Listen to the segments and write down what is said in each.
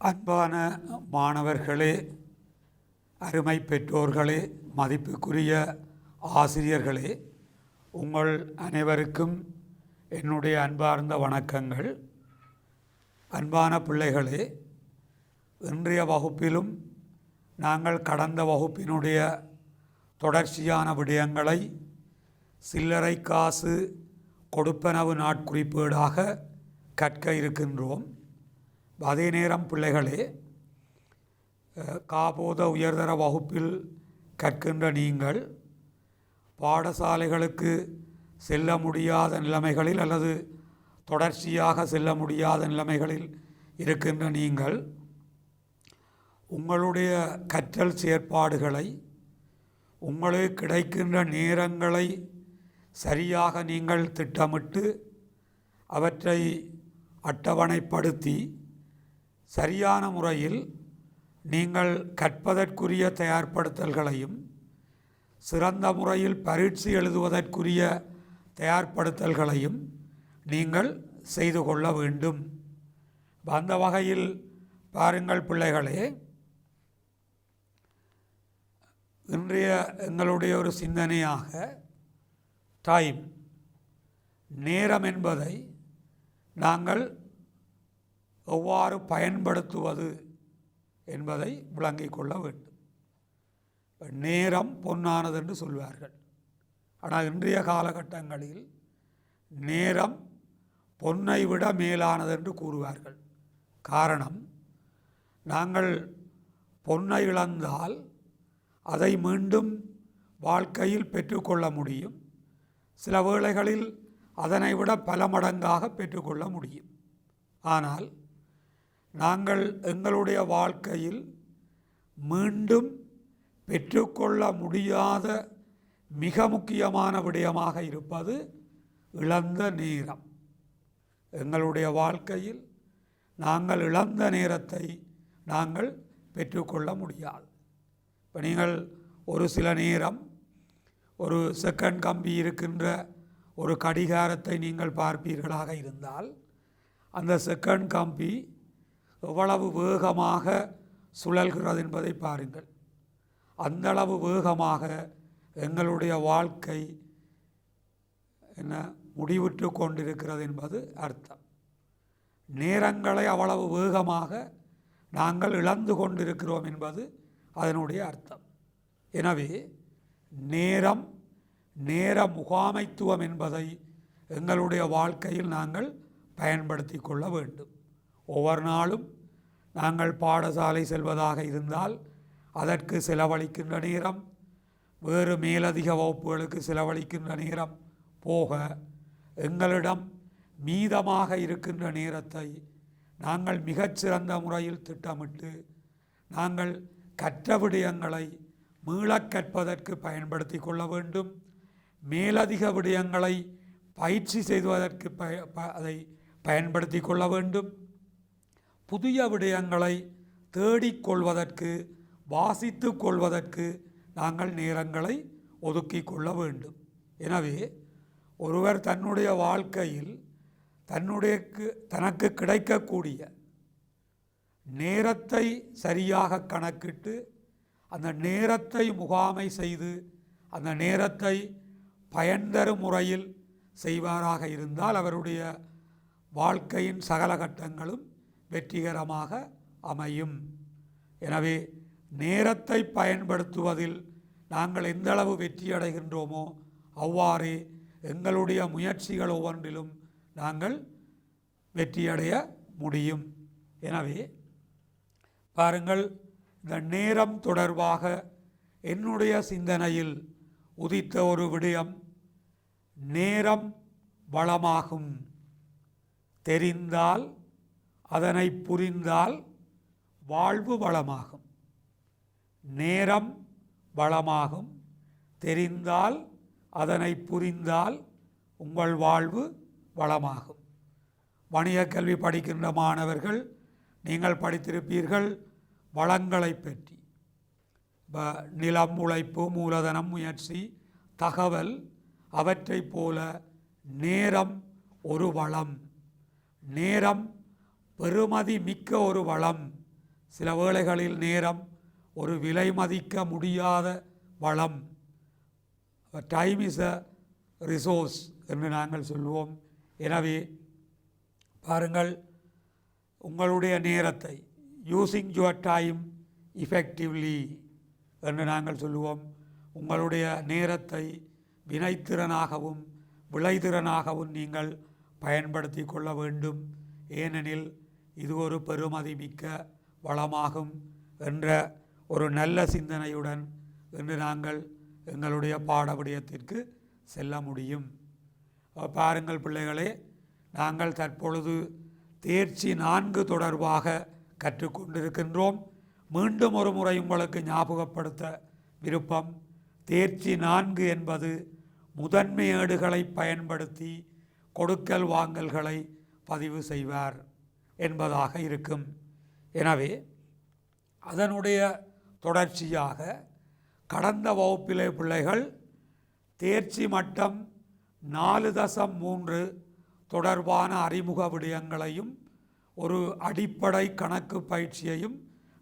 அன்பான மாணவர்களே, அருமை பெற்றோர்களே, மதிப்புக்குரிய ஆசிரியர்களே, உங்கள் அனைவருக்கும் என்னுடைய அன்பார்ந்த வணக்கங்கள். அன்பான பிள்ளைகளே, இன்றைய வகுப்பிலும் நாங்கள் கடந்த வகுப்பினுடைய தொடர்ச்சியான விடயங்களை சில்லறை காசு கொடுப்பனவு நாட்குறிப்பீடாக கற்க இருக்கின்றோம். அதே நேரம் பிள்ளைகளே, காபோத உயர்தர வகுப்பில் கற்கின்ற நீங்கள் பாடசாலைகளுக்கு செல்ல முடியாத நிலைமைகளில் அல்லது தொடர்ச்சியாக செல்ல முடியாத நிலைமைகளில் இருக்கின்ற நீங்கள் உங்களுடைய கற்றல் செயற்பாடுகளை, உங்களுக்கு கிடைக்கின்ற நேரங்களை சரியாக நீங்கள் திட்டமிட்டு அவற்றை அட்டவணைப்படுத்தி சரியான முறையில் நீங்கள் கற்பதற்குரிய தயார்படுத்தல்களையும் சிறந்த முறையில் பரீட்சை எழுதுவதற்குரிய தயார்படுத்தல்களையும் நீங்கள் செய்து கொள்ள வேண்டும். அந்த வகையில் பாருங்கள் பிள்ளைகளே, இன்றைய எங்களுடைய ஒரு சிந்தனையாக டைம், நேரம் என்பதை நாங்கள் எவ்வாறு பயன்படுத்துவது என்பதை விளங்கிக் கொள்ள வேண்டும். நேரம் பொன்னானது என்று சொல்வார்கள். ஆனால் இன்றைய காலகட்டங்களில் நேரம் பொன்னை விட மேலானது என்று கூறுவார்கள். காரணம், நாங்கள் பொன்னை இழந்தால் அதை மீண்டும் வாழ்க்கையில் பெற்றுக்கொள்ள முடியும். சில வேளைகளில் அதனை விட பல மடங்காக பெற்றுக்கொள்ள முடியும். ஆனால் நாங்கள் எங்களுடைய வாழ்க்கையில் மீண்டும் பெற்றுக்கொள்ள முடியாத மிக முக்கியமான விடயமாக இருப்பது இழந்த நேரம். எங்களுடைய வாழ்க்கையில் நாங்கள் இழந்த நேரத்தை நாங்கள் பெற்றுக்கொள்ள முடியாது. இப்போ நீங்கள் ஒரு சில நேரம் ஒரு செகண்ட் கம்பி இருக்கின்ற ஒரு கடிகாரத்தை நீங்கள் பார்ப்பீர்களாக இருந்தால், அந்த செகண்ட் கம்பி எவ்வளவு வேகமாக சுழல்கிறது என்பதை பாருங்கள். அந்தளவு வேகமாக எங்களுடைய வாழ்க்கை முடிவுற்று கொண்டிருக்கிறது என்பது அர்த்தம். நேரங்களை அவ்வளவு வேகமாக நாங்கள் இழந்து கொண்டிருக்கிறோம் என்பது அதனுடைய அர்த்தம். எனவே நேர முகாமைத்துவம் என்பதை எங்களுடைய வாழ்க்கையில் நாங்கள் பயன்படுத்தி கொள்ள வேண்டும். ஒவ்வொரு நாளும் நாங்கள் பாடசாலை செல்வதாக இருந்தால் அதற்கு செலவழிக்கின்ற நேரம், வேறு மேலதிக வகுப்புகளுக்கு செலவழிக்கின்ற நேரம் போக, எங்களிடம் மீதமாக இருக்கின்ற நேரத்தை நாங்கள் மிகச்சிறந்த முறையில் திட்டமிட்டு நாங்கள் கற்ற விடயங்களை மீளக் கற்பதற்கு பயன்படுத்தி கொள்ள வேண்டும். மேலதிக விடயங்களை பயிற்சி செய்வதற்கு அதை பயன்படுத்தி கொள்ள வேண்டும். புதிய விடயங்களை தேடிக்கொள்வதற்கு, வாசித்து கொள்வதற்கு நாங்கள் நேரங்களை ஒதுக்கி கொள்ள வேண்டும். எனவே ஒருவர் தன்னுடைய வாழ்க்கையில் தனக்கு கிடைக்கக்கூடிய நேரத்தை சரியாக கணக்கிட்டு அந்த நேரத்தை முகாமை செய்து அந்த நேரத்தை பயன்தரும் முறையில் செய்வாராக இருந்தால் அவருடைய வாழ்க்கையின் சகல கட்டங்களும் வெற்றிகரமாக அமையும். எனவே நேரத்தை பயன்படுத்துவதில் நாங்கள் எந்தளவு வெற்றியடைகின்றோமோ அவ்வாறே எங்களுடைய முயற்சிகள் ஒவ்வொன்றிலும் நாங்கள் வெற்றியடைய முடியும். எனவே பாருங்கள், இந்த நேரம் தொடர்பாக என்னுடைய சிந்தனையில் உதித்த ஒரு விடயம், நேரம் வளமாகும், தெரிந்தால் அதனை புரிந்தால் வாழ்வு வளமாகும். நேரம் வளமாகும், தெரிந்தால் அதனை புரிந்தால் உங்கள் வாழ்வு வளமாகும். வணிக கல்வி படிக்கின்ற மாணவர்கள் நீங்கள் படித்திருப்பீர்கள் வளங்களை பற்றி. நிலம், உழைப்பு, மூலதனம், முயற்சி, தகவல், அவற்றை போல நேரம் ஒரு வளம். நேரம் பெறுமதி மிக்க ஒரு வளம் சில வேளைகளில் நேரம் ஒரு விலை மதிக்க முடியாத வளம். டைம் இஸ் அ ரிசோர்ஸ் என்று நாங்கள் சொல்லுவோம். எனவே பாருங்கள், உங்களுடைய நேரத்தை யூஸிங் யுவர் டைம் இஃபெக்டிவ்லி என்று நாங்கள் சொல்லுவோம். உங்களுடைய நேரத்தை வினைத்திறனாகவும் விளைதிறனாகவும் நீங்கள் பயன்படுத்தி கொள்ள வேண்டும். ஏனெனில் இது ஒரு பெருமதிமிக்க வளமாகும் என்ற ஒரு நல்ல சிந்தனையுடன் இன்று நாங்கள் எங்களுடைய பாட விடயத்திற்கு செல்ல முடியும். பாருங்கள் பிள்ளைகளே, நாங்கள் தற்பொழுது தேர்ச்சி 4 தொடர்பாக கற்றுக்கொண்டிருக்கின்றோம். மீண்டும் ஒரு முறை உங்களுக்கு ஞாபகப்படுத்த விருப்பம், தேர்ச்சி 4 என்பது முதன்மை ஏடுகளை பயன்படுத்தி கொடுக்கல் வாங்கல்களை பதிவு செய்வார் என்பதாக இருக்கும். எனவே அதனுடைய தொடர்ச்சியாக கடந்த வகுப்பிலே பிள்ளைகள் தேர்ச்சி மட்டம் 4.3 தொடர்பான அறிமுக விடயங்களையும் ஒரு அடிப்படை கணக்கு பயிற்சியையும்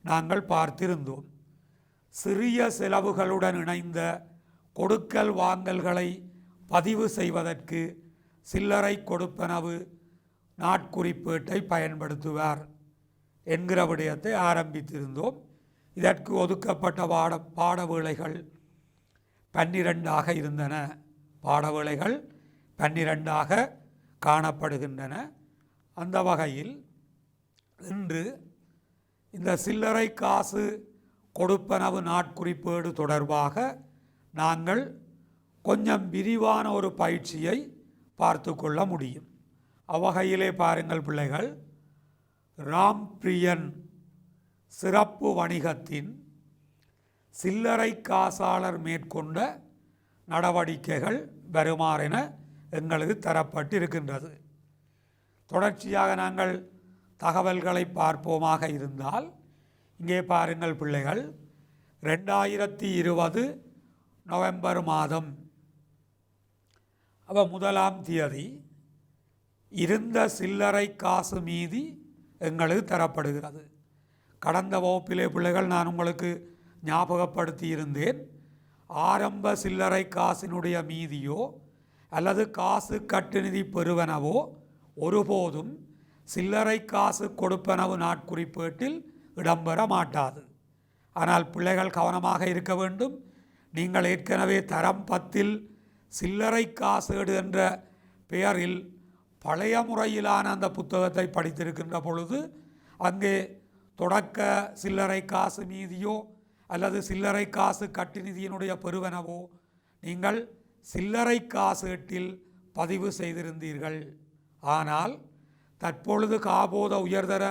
நாங்கள் பார்த்திருந்தோம். சிறிய செலவுகளுடன் இணைந்த கொடுக்கல் வாங்கல்களை பதிவு செய்வதற்கு சில்லறை கொடுப்பனவு நாட்குறிப்பீட்டை பயன்படுத்துவார் என்கிற விடயத்தை ஆரம்பித்திருந்தோம். இதற்கு ஒதுக்கப்பட்ட பாட வேளைகள் 12 இருந்தன. பாட வேளைகள் 12 காணப்படுகின்றன. அந்த வகையில் இன்று இந்த சில்லறை காசு கொடுப்பனவு நாட்குறிப்பேடு தொடர்பாக நாங்கள் கொஞ்சம் விரிவான ஒரு பயிற்சியை பார்த்து கொள்ள முடியும். அவ்வகையிலே பாருங்கள் பிள்ளைகள், ராம்பிரியன் சிறப்பு வணிகத்தின் சில்லறை காசாளர் மேற்கொண்ட நடவடிக்கைகள் வருமாறென எங்களுக்கு தரப்பட்டிருக்கின்றது. தொடர்ச்சியாக நாங்கள் தகவல்களை பார்ப்போமாக இருந்தால், இங்கே பாருங்கள் பிள்ளைகள், 2020 நவம்பர் மாதம் 1ஆம் தேதி இருந்த சில்லறை காசு மீதி எங்களுக்கு தரப்படுகிறது. கடந்த வகுப்பிலே பிள்ளைகள் நான் உங்களுக்கு ஞாபகப்படுத்தி இருந்தேன், ஆரம்ப சில்லறை காசினுடைய மீதியோ அல்லது காசு கட்டுநிதி பெறுவனவோ ஒருபோதும் சில்லறை காசு கொடுப்பனவு நாட்குறிப்பேட்டில் இடம்பெற மாட்டாது. ஆனால் பிள்ளைகள் கவனமாக இருக்க வேண்டும். நீங்கள் ஏற்கனவே தரம் 10 சில்லறை காசேடு என்ற பெயரில் பழைய முறையிலான அந்த புத்தகத்தை படித்திருக்கின்ற பொழுது அங்கே தொடக்க சில்லறை காசு மீதியோ அல்லது சில்லறை காசு கட்டுநிதியினுடைய பெறுவனவோ நீங்கள் சில்லறை காசேட்டில் பதிவு செய்திருந்தீர்கள். ஆனால் தற்பொழுது காபோத உயர்தர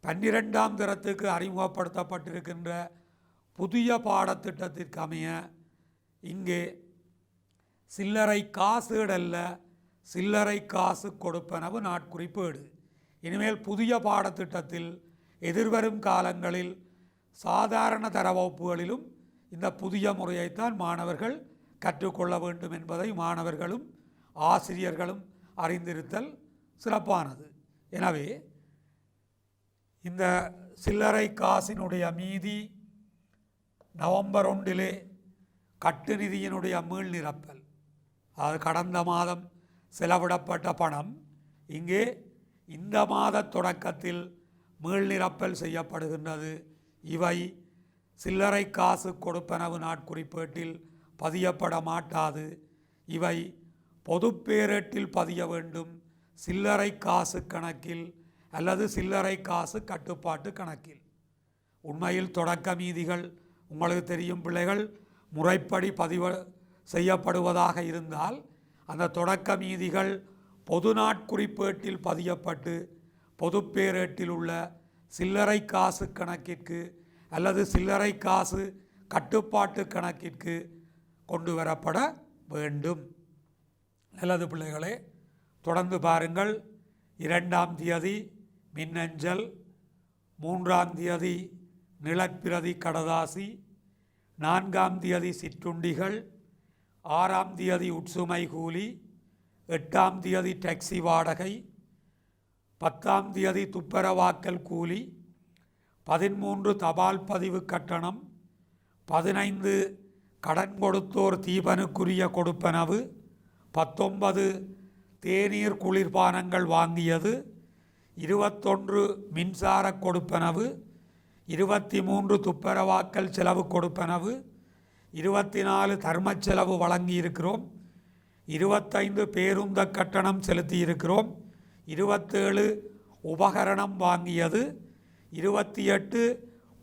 12ஆம் தரத்துக்கு அறிமுகப்படுத்தப்பட்டிருக்கின்ற புதிய பாடத்திட்டத்திற்கு அமைய இங்கே சில்லறை காசேடல்ல, சில்லறை காசு கொடுப்பனவு நாட்குறிப்பேடு. இனிமேல் புதிய பாடத்திட்டத்தில் எதிர்வரும் காலங்களில் சாதாரண தர வகுப்புகளிலும் இந்த புதிய முறையைத்தான் மாணவர்கள் கற்றுக்கொள்ள வேண்டும் என்பதை மாணவர்களும் ஆசிரியர்களும் அறிந்திருத்தல் சிறப்பானது. எனவே இந்த சில்லறை காசினுடைய மீதி நவம்பர் 1 கட்டுநிதியினுடைய மீள் நிரப்பல், அது கடந்த மாதம் செலவிடப்பட்ட பணம் இங்கே இந்த மாத தொடக்கத்தில் மீள் நிரப்பல் செய்யப்படுகின்றது. இவை சில்லறை காசு கொடுப்பனவு நாட்குறிப்பேட்டில் பதியப்பட மாட்டாது. இவை பொதுப்பேரேட்டில் பதிய வேண்டும், சில்லறை காசு கணக்கில் அல்லது சில்லறை காசு கட்டுப்பாட்டு கணக்கில். உண்மையில் தொடக்க மீதிகள் உங்களுக்கு தெரியும் பிள்ளைகள், முறைப்படி பதிவு செய்யப்படுவதாக இருந்தால் அந்த தொடக்க மீதிகள் பொது நாட்குறிப்பேட்டில் பதியப்பட்டு பொதுப்பேரேட்டில் உள்ள சில்லறை காசு கணக்கிற்கு அல்லது சில்லறை காசு கட்டுப்பாட்டு கணக்கிற்கு கொண்டு வரப்பட வேண்டும். நல்லது பிள்ளைகளே, தொடர்ந்து பாருங்கள். 2ஆம் தேதி மின்னஞ்சல், 3ஆம் தேதி நிலப்பிரதி கடதாசி, 4ஆம் தேதி சிற்றுண்டிகள், 6ஆம் தேதி உட்சுமை கூலி, 8ஆம் தேதி டாக்ஸி வாடகை, 10ஆம் தேதி துப்புரவாக்கல் கூலி, 13 தபால் பதிவு கட்டணம், 15 கடன் கொடுத்தோர் தீபனுக்குரிய கொடுப்பனவு, 19 தேநீர் குளிர்பானங்கள் வாங்கியது, 21 மின்சார கொடுப்பனவு, 23 துப்புரவாக்கல் செலவு கொடுப்பனவு, 24 தர்ம செலவு வழங்கியிருக்கிறோம், 25 பேருந்த கட்டணம் செலுத்தியிருக்கிறோம், 27 உபகரணம் வாங்கியது, 28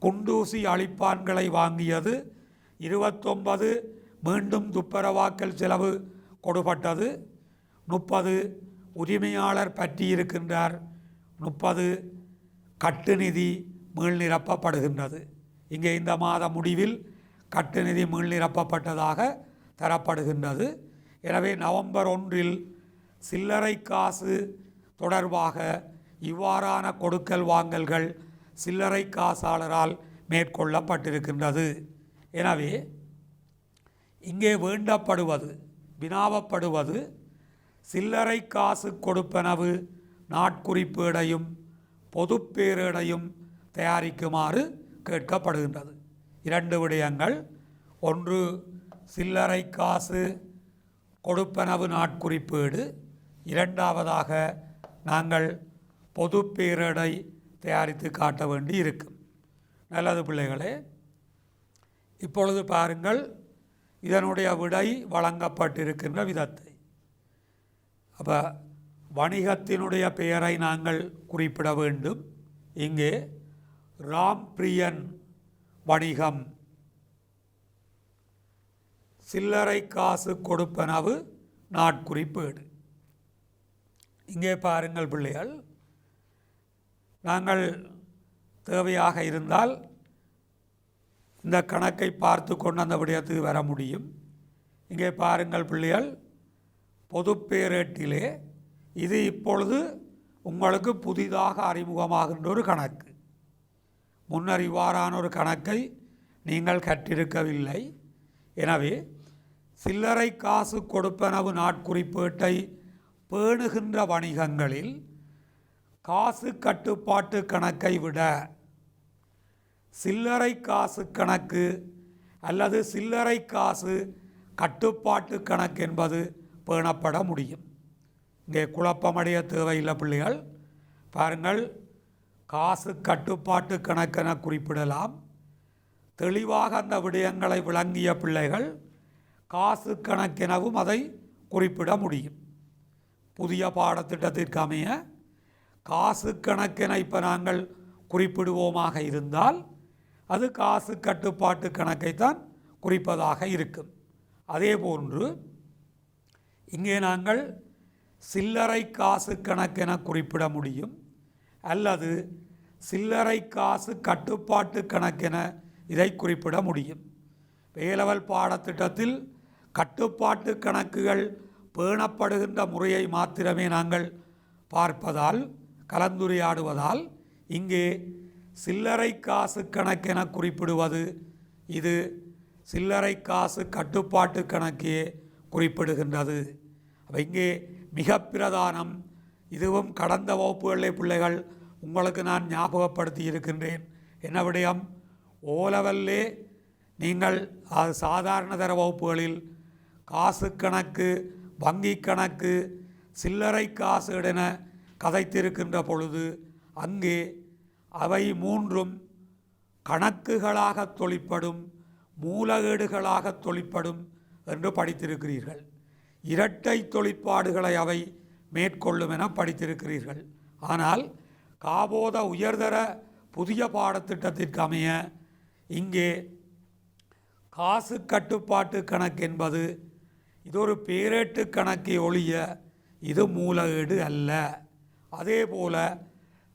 குண்டூசி அழிப்பான்களை வாங்கியது, 29 மீண்டும் துப்புரவாக்கல் செலவு கொடுப்பட்டது, 30 உரிமையாளர் பற்றியிருக்கின்றார், 30 கட்டுநிதி மீள்நிரப்பப்படுகின்றது. இங்கே இந்த மாத முடிவில் கட்டுநிதி மீள்நிரப்பப்பட்டதாக தரப்படுகின்றது. எனவே நவம்பர் 1 சில்லறை காசு தொடர்பாக இவ்வாறான கொடுக்கல் வாங்கல்கள் சில்லறை காசாளரால் மேற்கொள்ளப்பட்டிருக்கின்றது. எனவே இங்கே வேண்டப்படுவது, வினாவப்படுவது சில்லறை காசு கொடுப்பனவு நாட்குறிப்பேடையும் பொதுப்பேரேடையும் தயாரிக்குமாறு கேட்கப்படுகின்றது. 2 விடயங்கள். ஒன்று சில்லறை காசு கொடுப்பனவு நாட்குறிப்பேடு, இரண்டாவதாக நாங்கள் பொதுப்பேரேடை தயாரித்து காட்ட வேண்டி இருக்கும். நல்லது பிள்ளைகளே, இப்பொழுது பாருங்கள் இதனுடைய விடை வழங்கப்பட்டிருக்கின்ற விதத்தை. அப்போ வணிகத்தினுடைய பெயரை நாங்கள் குறிப்பிட வேண்டும். இங்கே ராம்பிரியன் வணிகம், சில்லறை காசு கொடுப்பனவு நாட்குறிப்பேடு. இங்கே பாருங்கள் பிள்ளைகள், நாங்கள் தேவையாக இருந்தால் இந்த கணக்கை பார்த்து கொண்டு அந்த விடயத்துக்கு வர முடியும். இங்கே பாருங்கள் பிள்ளைகள், பொதுப்பேரேட்டிலே இது இப்பொழுது உங்களுக்கு புதிதாக அறிமுகமாகின்ற ஒரு கணக்கு. முன்னர் இவ்வாறான ஒரு கணக்கை நீங்கள் கற்றிருக்கவில்லை. எனவே சில்லறை காசு கொடுப்பனவு நாட்குறிப்பேட்டை பேணுகின்ற வணிகங்களில் காசு கட்டுப்பாட்டு கணக்கை விட சில்லறை காசு கணக்கு அல்லது சில்லறை காசு கட்டுப்பாட்டு கணக்கு என்பது பேணப்பட முடியும். இங்கே குழப்பமடைய தேவையில்லை பிள்ளைகள். பாருங்கள், காசு கட்டுப்பாட்டு கணக்கென குறிப்பிடலாம். தெளிவாக அந்த விடயங்களை விளங்கிய பிள்ளைகள் காசு கணக்கெனவும் அதை குறிப்பிட முடியும். புதிய பாடத்திட்டத்திற்கு அமைய காசு கணக்கென இப்போ நாங்கள் குறிப்பிடுவோமாக இருந்தால் அது காசு கட்டுப்பாட்டு கணக்கைத்தான் குறிப்பதாக இருக்கும். அதே போன்று இங்கே நாங்கள் சில்லறை காசு கணக்கென குறிப்பிட முடியும், அல்லது சில்லறை காசு கட்டுப்பாட்டு கணக்கென இதை குறிப்பிட முடியும். வேலவல் பாடத்திட்டத்தில் கட்டுப்பாட்டு கணக்குகள் பேணப்படுகின்ற முறையை மாத்திரமே நாங்கள் பார்ப்பதால், கலந்துரையாடுவதால் இங்கே சில்லறை காசு கணக்கென குறிப்பிடுவது இது சில்லறை காசு கட்டுப்பாட்டு கணக்கே குறிப்பிடுகின்றது. அப்போ இங்கே மிக பிரதானம், இதுவும் கடந்த வகுப்புகளிலே பிள்ளைகள் உங்களுக்கு நான் ஞாபகப்படுத்தி இருக்கின்றேன். என்ன விடயம்? ஓலவல்லே நீங்கள் அது சாதாரண தர வகுப்புகளில் காசு கணக்கு, வங்கி கணக்கு, சில்லறை காசு என கதைத்திருக்கின்ற பொழுது அங்கே அவை மூன்றும் கணக்குகளாக தொழிற்படும், மூலகேடுகளாக தொழிற்படும் என்று படித்திருக்கிறீர்கள். இரட்டை தொழிற்பாடுகளை அவை மேற்கொள்ளும் என படித்திருக்கிறீர்கள். ஆனால் காபோத உயர்தர புதிய பாடத்திட்டத்திற்கு அமைய இங்கே காசு கட்டுப்பாட்டு கணக்கு என்பது இது ஒரு பேரேட்டு கணக்கை ஒழிய இது மூலகேடு அல்ல. அதே போல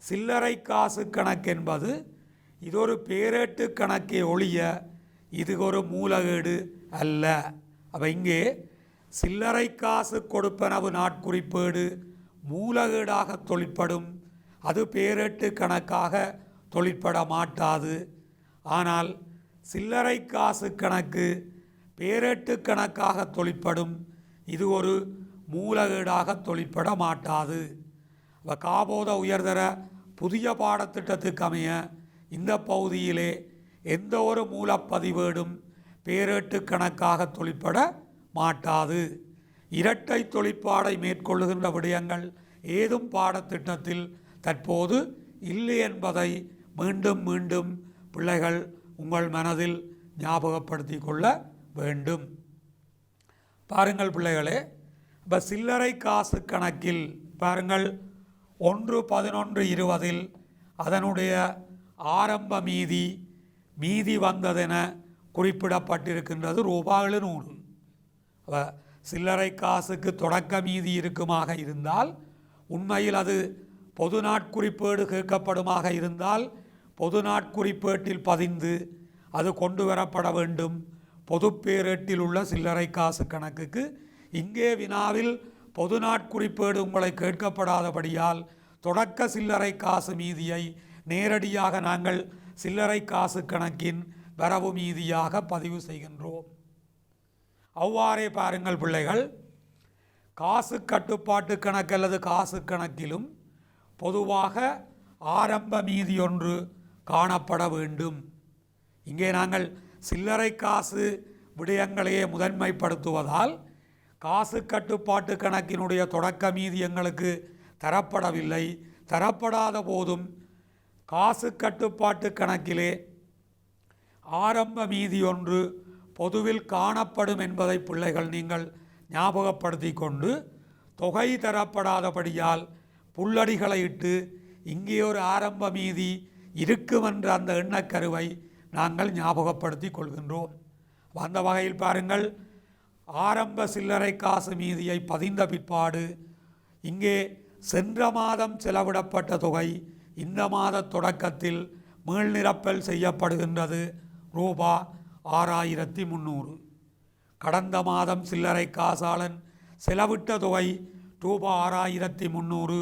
சில்லறை காசு கணக்கு என்பது இது ஒரு பேரேட்டு கணக்கை ஒழிய இது ஒரு மூலகேடு அல்ல. அப்போ இங்கே சில்லறை காசு கொடுப்பனவு நாட்குறிப்பேடு மூலகேடாக தொழிற்படும், அது பேரேட்டு கணக்காக தொழிற்பட மாட்டாது. ஆனால் சில்லறை காசு கணக்கு பேரேட்டு கணக்காக தொழிற்படும், இது ஒரு மூலகேடாக தொழிற்பட மாட்டாது. காபோத உயர்தர புதிய பாடத்திட்டத்துக்கு அமைய இந்த பகுதியிலே எந்த ஒரு மூலப்பதிவேடும் பேரேட்டு கணக்காக தொழிற்பட மாட்டாது. இரட்டை தொழிற்பாடை மேற்கொள்ளுகின்ற விடயங்கள் ஏதும் பாடத்திட்டத்தில் தற்போது இல்லை என்பதை மீண்டும் மீண்டும் பிள்ளைகள் உங்கள் மனதில் ஞாபகப்படுத்தி கொள்ள வேண்டும். பாருங்கள் பிள்ளைகளே, இப்போ சில்லறை காசு கணக்கில் பாருங்கள் 1/11/20 அதனுடைய ஆரம்ப மீதி வந்ததென குறிப்பிடப்பட்டிருக்கின்றது ₹700. சில்லறை காசுக்கு தொடக்க மீதி இருக்குமாக இருந்தால், உண்மையில் அது பொது நாட்குறிப்பேடு கேட்கப்படுமாக இருந்தால் பொது நாட்குறிப்பேட்டில் பதிந்து அது கொண்டு வரப்பட வேண்டும் பொது பேரேட்டில் உள்ள சில்லறை காசு கணக்குக்கு. இங்கே வினாவில் பொது நாட்குறிப்பேடு உங்களை கேட்கப்படாதபடியால் தொடக்க சில்லறை காசு மீதியை நேரடியாக நாங்கள் சில்லறை காசு கணக்கின் வரவு மீதியாக பதிவு செய்கின்றோம். அவ்வாறே பாருங்கள் பிள்ளைகள், காசு கட்டுப்பாட்டு கணக்கு அல்லது காசு கணக்கிலும் பொதுவாக ஆரம்ப மீதி ஒன்று காணப்பட வேண்டும். இங்கே நாங்கள் சில்லறை காசு விடயங்களையே முதன்மைப்படுத்துவதால் காசு கட்டுப்பாட்டு கணக்கினுடைய தொடக்க மீதி எங்களுக்கு தரப்படவில்லை. தரப்படாத போதும் காசு கட்டுப்பாட்டு கணக்கிலே ஆரம்ப மீதி ஒன்று பொதுவில் காணப்படும் என்பதை பிள்ளைகள் நீங்கள் ஞாபகப்படுத்தி கொண்டு, தொகை தரப்படாதபடியால் புல்லடிகளை இட்டு இங்கே ஒரு ஆரம்ப மீதி இருக்கும் என்ற அந்த எண்ணக்கருவை நாங்கள் ஞாபகப்படுத்தி கொள்கின்றோம். அந்த வகையில் பாருங்கள், ஆரம்ப சில்லறை காசு மீதியை பதிந்த பிற்பாடு இங்கே சென்ற மாதம் செலவிடப்பட்ட தொகை இந்த மாத தொடக்கத்தில் மீள்நிரப்பல் செய்யப்படுகின்றது ₹6300. கடந்த மாதம் சில்லறை காசாளன் செலவிட்ட தொகை ₹6300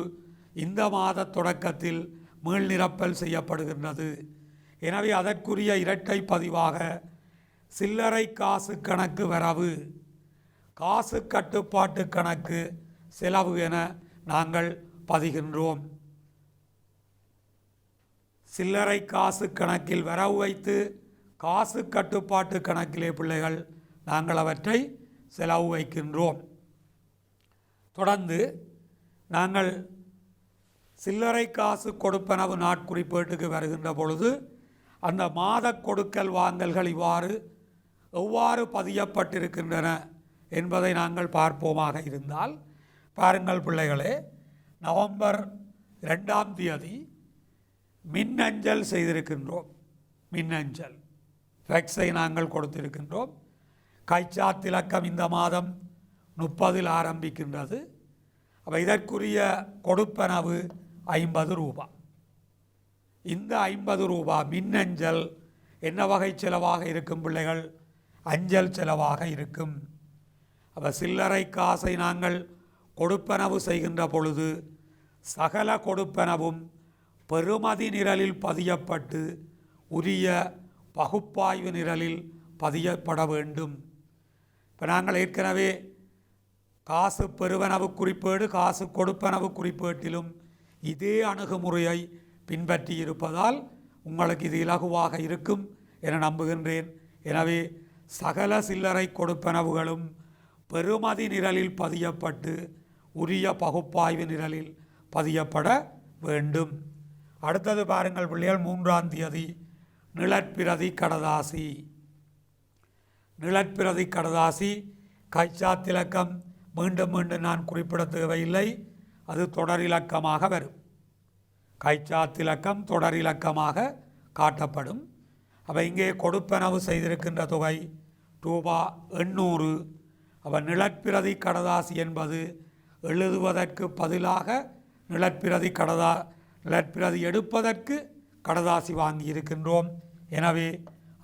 இந்த மாத தொடக்கத்தில் மீள்நிரப்பல் செய்யப்படுகின்றது. எனவே அதற்குரிய இரட்டை பதிவாக சில்லறை காசு கணக்கு வரவு, காசு கட்டுப்பாட்டு கணக்கு செலவு என நாங்கள் பதிகின்றோம். சில்லறை காசு கணக்கில் வரவு வைத்து காசு கட்டுப்பாட்டு கணக்கிலே பிள்ளைகள் நாங்கள் அவற்றை செலவு வைக்கின்றோம். தொடர்ந்து நாங்கள் சில்லறை காசு கொடுப்பனவு நாட்குறிப்பேட்டுக்கு வருகின்ற பொழுது அந்த மாத கொடுக்கல் வாங்கல்கள் எவ்வாறு பதியப்பட்டிருக்கின்றன என்பதை நாங்கள் பார்ப்போமாக இருந்தால், பாருங்கள் பிள்ளைகளே, நவம்பர் 2 மின்னஞ்சல் செய்திருக்கின்றோம். மின்னஞ்சல் ஃபேக்ஸை நாங்கள் கொடுத்திருக்கின்றோம். கைச்சாத்திலக்கம் இந்த மாதம் 30 ஆரம்பிக்கின்றது. அப்போ இதற்குரிய கொடுப்பனவு ₹50. இந்த ₹50 மின்னஞ்சல் என்ன வகை செலவாக இருக்கும் பிள்ளைகள்? அஞ்சல் செலவாக இருக்கும். அப்போ சில்லறை காசை நாங்கள் கொடுப்பனவு செய்கின்ற பொழுது சகல கொடுப்பனவும் பெறுமதி நிரலில் பதியப்பட்டு உரிய பகுப்பாய்வு நிரலில் பதியப்பட வேண்டும். இப்போ நாங்கள் ஏற்கனவே காசு பெறுவனவு குறிப்பேடு, காசு கொடுப்பனவு குறிப்பேட்டிலும் இதே அணுகுமுறையை பின்பற்றி இருப்பதால் உங்களுக்கு இது இலகுவாக இருக்கும் என நம்புகின்றேன். எனவே சகல சில்லறை கொடுப்பனவுகளும் பெறுமதி நிரலில் பதியப்பட்டு உரிய பகுப்பாய்வு நிரலில் பதியப்பட வேண்டும். அடுத்தது பாருங்கள் பிள்ளைகள், 3 நிழற்பிரதி கடதாசி. நிழற்பிரதி கடதாசி கைச்சாத்திலக்கம் மீண்டும் மீண்டும் நான் குறிப்பிட தேவையில்லை, அது தொடரிலக்கமாக வரும். கைச்சாத்திலக்கம் தொடரிலக்கமாக காட்டப்படும். அப்போ இங்கே கொடுப்பனவு செய்திருக்கின்ற தொகை ₹800. அப்போ நிழற்பிரதி கடதாசி என்பது எழுதுவதற்கு பதிலாக நிழற்பிரதி எடுப்பதற்கு கடதாசி வாங்கி இருக்கின்றோம். எனவே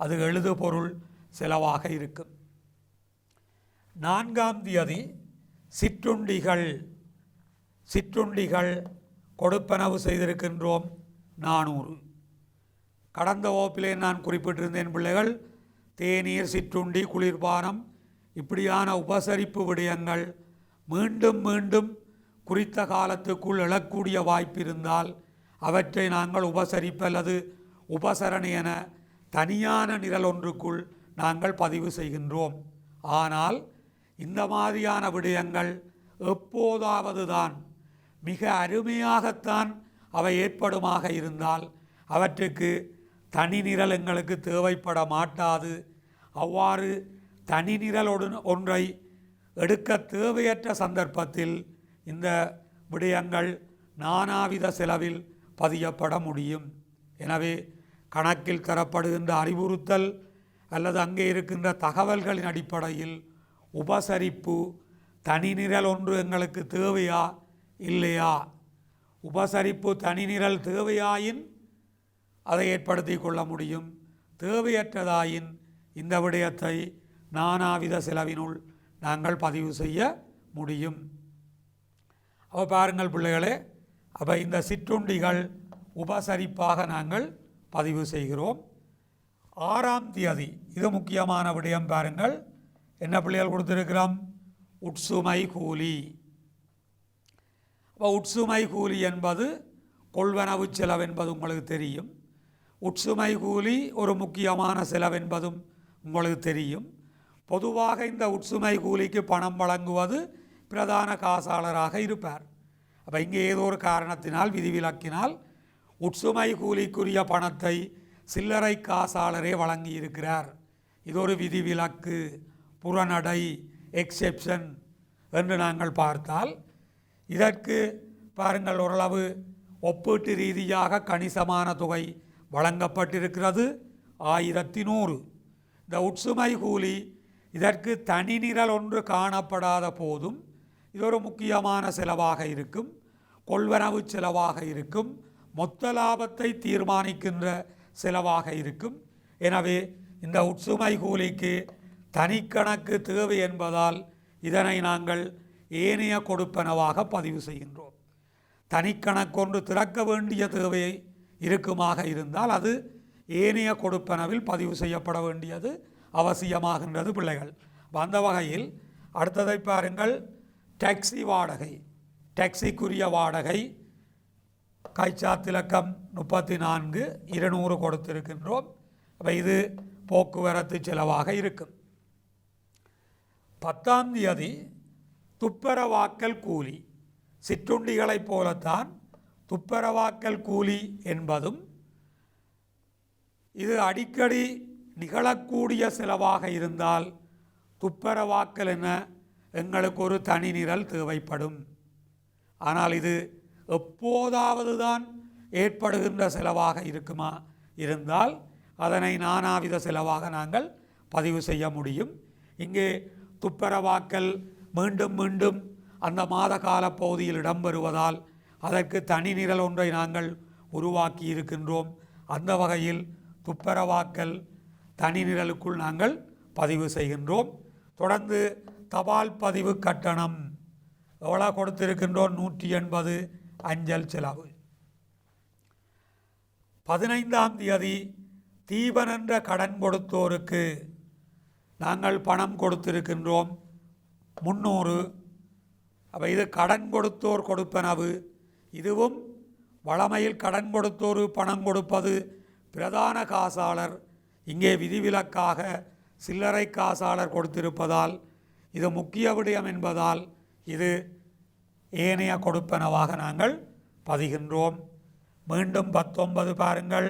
அது எழுதுபொருள் செலவாக இருக்கும். 4 சிற்றுண்டிகள் கொடுப்பனவு செய்திருக்கின்றோம் 400. கடந்த வகுப்பிலே நான் குறிப்பிட்டிருந்தேன் பிள்ளைகள், தேநீர், சிற்றுண்டி, குளிர்பானம் இப்படியான உபசரிப்பு விடயங்கள் மீண்டும் மீண்டும் குறித்த காலத்துக்குள் எழக்கூடிய வாய்ப்பு இருந்தால் அவற்றை நாங்கள் உபசரிப்பு அல்லது உபசரணை என தனியான நிரல் ஒன்றுக்குள் நாங்கள் பதிவு செய்கின்றோம். ஆனால் இந்த மாதிரியான விடயங்கள் எப்போதாவது தான் மிக அருமையாகத்தான் அவை ஏற்படுமாக இருந்தால் அவற்றுக்கு தனி நிரல் எங்களுக்கு தேவைப்பட மாட்டாது. அவ்வாறு தனி நிரல் ஒன்றை எடுக்க தேவையற்ற சந்தர்ப்பத்தில் இந்த விடயங்கள் நானாவித செலவில் பதியப்பட முடியும். எனவே கணக்கில் தரப்படுகின்ற அறிவுறுத்தல் அல்லது அங்கே இருக்கின்ற தகவல்களின் அடிப்படையில் உபசரிப்பு தனி நிரல் ஒன்று எங்களுக்கு தேவையா இல்லையா, உபசரிப்பு தனி நிரல் தேவையாயின் அதை ஏற்படுத்தி கொள்ள முடியும், தேவையற்றதாயின் இந்த விடயத்தை நானாவித செலவினுள் நாங்கள் பதிவு செய்ய முடியும். அப்போ பாருங்கள் பிள்ளைகளே, அப்போ இந்த சிற்றுண்டிகள் உபசரிப்பாக நாங்கள் பதிவு செய்கிறோம். 6ஆம் தேதி இது முக்கியமான விடயம். பாருங்கள் என்ன பிள்ளைகள் கொடுத்திருக்கிறோம், உட்சுமை கூலி. அப்போ உட்சுமை கூலி என்பது கொள்வனவு செலவென்பது உங்களுக்கு தெரியும். உட்சுமை கூலி ஒரு முக்கியமான செலவென்பதும் உங்களுக்கு தெரியும். பொதுவாக இந்த உட்சுமை கூலிக்கு பணம் வழங்குவது பிரதான காசாளராக இருப்பார். அப்போ இங்கே ஏதோ ஒரு காரணத்தினால் விதிவிலக்கினால் உட்சுமை கூலிக்குரிய பணத்தை சில்லறை காசாளரே வழங்கி இருக்கிறார். இது ஒரு விதிவிலக்கு, புறநடை, எக்ஸெப்ஷன் என்று நாங்கள் பார்த்தால் இதற்கு பாருங்கள் ஓரளவு ஒப்பீட்டு ரீதியாக கணிசமான தொகை வழங்கப்பட்டிருக்கிறது, 1100. இந்த உட்சுமை கூலி இதற்கு தனி நிரல் ஒன்று காணப்படாத போதும் இது ஒரு முக்கியமான செலவாக இருக்கும், கொள்வனவு செலவாக இருக்கும், மொத்த லாபத்தை தீர்மானிக்கின்ற செலவாக இருக்கும். எனவே இந்த உட்சுமை கூலிக்கு தனிக்கணக்கு தேவை என்பதால் இதனை நாங்கள் ஏனைய கொடுப்பனவாக பதிவு செய்கின்றோம். தனிக்கணக்கொன்று திறக்க வேண்டிய தேவை இருக்குமாக இருந்தால் அது ஏனைய கொடுப்பனவில் பதிவு செய்யப்பட வேண்டியது அவசியமாகின்றது பிள்ளைகள். அந்த வகையில் அடுத்ததை பாருங்கள், டாக்ஸி வாடகை. டாக்ஸிக்குரிய வாடகை கைச்சாத்திலக்கம் 34 200 கொடுத்திருக்கின்றோம். அப்போ இது போக்குவரத்து செலவாக இருக்கும். 10ஆம் தேதி துப்பரவாக்கல் கூலி. சிற்றுண்டிகளைப் போலத்தான் துப்பரவாக்கல் கூலி என்பதும் இது அடிக்கடி நிகழக்கூடிய செலவாக இருந்தால் துப்பரவாக்கல் என எங்களுக்கு ஒரு தனி நிரல் தேவைப்படும். ஆனால் இது எப்போதாவது தான் ஏற்படுகின்ற செலவாக இருக்குமா இருந்தால் அதனை நானாவித செலவாக நாங்கள் பதிவு செய்ய முடியும். இங்கே துப்பரவாக்கல் மீண்டும் மீண்டும் அந்த மாத கால பகுதியில் இடம்பெறுவதால் அதற்கு தனி நிரல் ஒன்றை நாங்கள் உருவாக்கி இருக்கின்றோம். அந்த வகையில் துப்பரவாக்கல் தனி நிரலுக்குள் நாங்கள் பதிவு செய்கின்றோம். தொடர்ந்து தபால் பதிவு கட்டணம் எவ்வளோ கொடுத்திருக்கின்றோம், 180 அஞ்சல் செலவு. 15ஆம் தேதி தீபன் என்ற கடன் கொடுத்தோருக்கு நாங்கள் பணம் கொடுத்திருக்கின்றோம் 300. அப்போ இது கடன் கொடுத்தோர் கொடுப்பனவு. இதுவும் வழமையில் கடன் கொடுத்தோர் பணம் கொடுப்பது பிரதான காசாளர், இங்கே விதிவிலக்காக சில்லறை காசாளர் கொடுத்திருப்பதால் இது முக்கிய விடயம் என்பதால் இது ஏனைய கொடுப்பனவாக நாங்கள் பதிகின்றோம். மீண்டும் 19 பாருங்கள்,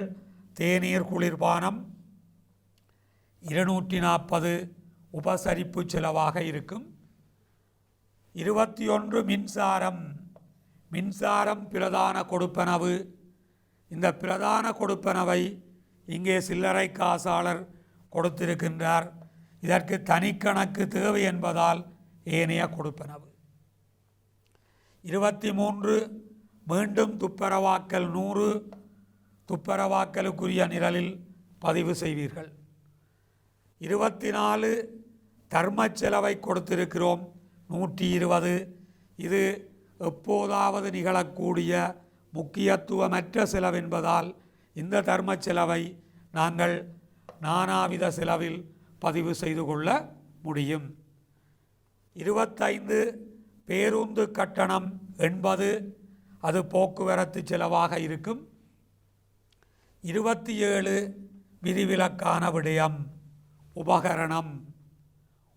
தேநீர் குளிர்பானம் 240 உபசரிப்பு செலவாக இருக்கும். 21 மின்சாரம். மின்சாரம் பிரதான கொடுப்பனவு. இந்த பிரதான கொடுப்பனவை இங்கே சில்லறை காசாளர் கொடுத்திருக்கின்றார். இதற்கு தனிக்கணக்கு தேவை என்பதால் ஏனைய கொடுப்பனவு. 23 மீண்டும் துப்பரவாக்கல் 100 துப்பரவாக்கலுக்குரிய நிரலில் பதிவு செய்வீர்கள். 24 தர்ம செலவை கொடுத்திருக்கிறோம் 120. இது எப்போதாவது நிகழக்கூடிய முக்கியத்துவமற்ற செலவென்பதால் இந்த தர்ம செலவை நாங்கள் நானாவித செலவில் பதிவு செய்து கொள்ள முடியும். 25 பேருந்து கட்டணம் 80. அது போக்குவரத்து செலவாக இருக்கும். 27 விதிவிலக்கான விடயம் உபகரணம்.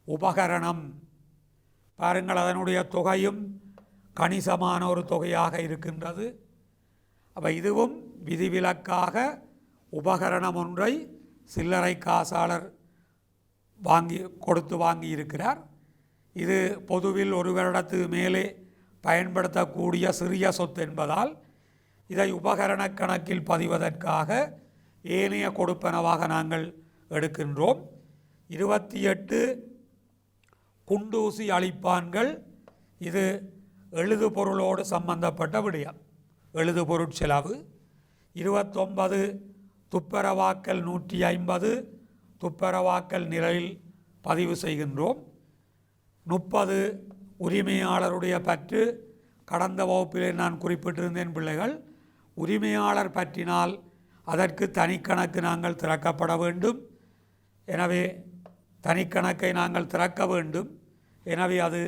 உபகரணம் பாருங்கள், அதனுடைய தொகையும் கணிசமான ஒரு தொகையாக இருக்கின்றது. அப்போ இதுவும் விதிவிலக்காக உபகரணம் ஒன்றை சில்லறை காசாளர் வாங்கி இருக்கிறார். இது பொதுவில் ஒரு வருடத்துக்கு மேலே பயன்படுத்தக்கூடிய சிறிய சொத்து என்பதால் இதை உபகரண கணக்கில் பதிவதற்காக ஏனைய கொடுப்பனவாக நாங்கள் எடுக்கின்றோம். 28 குண்டூசி அளிப்பான்கள். இது எழுதுபொருளோடு சம்பந்தப்பட்ட விடயம், எழுதுபொருட்செலவு. 29 துப்பரவாக்கல் 150 துப்பரவாக்கல் நிரலில் பதிவு செய்கின்றோம். 30 உரிமையாளருடைய பற்று. கடந்த வகுப்பிலே நான் குறிப்பிட்டிருந்தேன் பிள்ளைகள், உரிமையாளர் பற்றினால் அதற்கு தனிக்கணக்கு நாங்கள் திறக்கப்பட வேண்டும். எனவே தனிக்கணக்கை நாங்கள் திறக்க வேண்டும். எனவே அது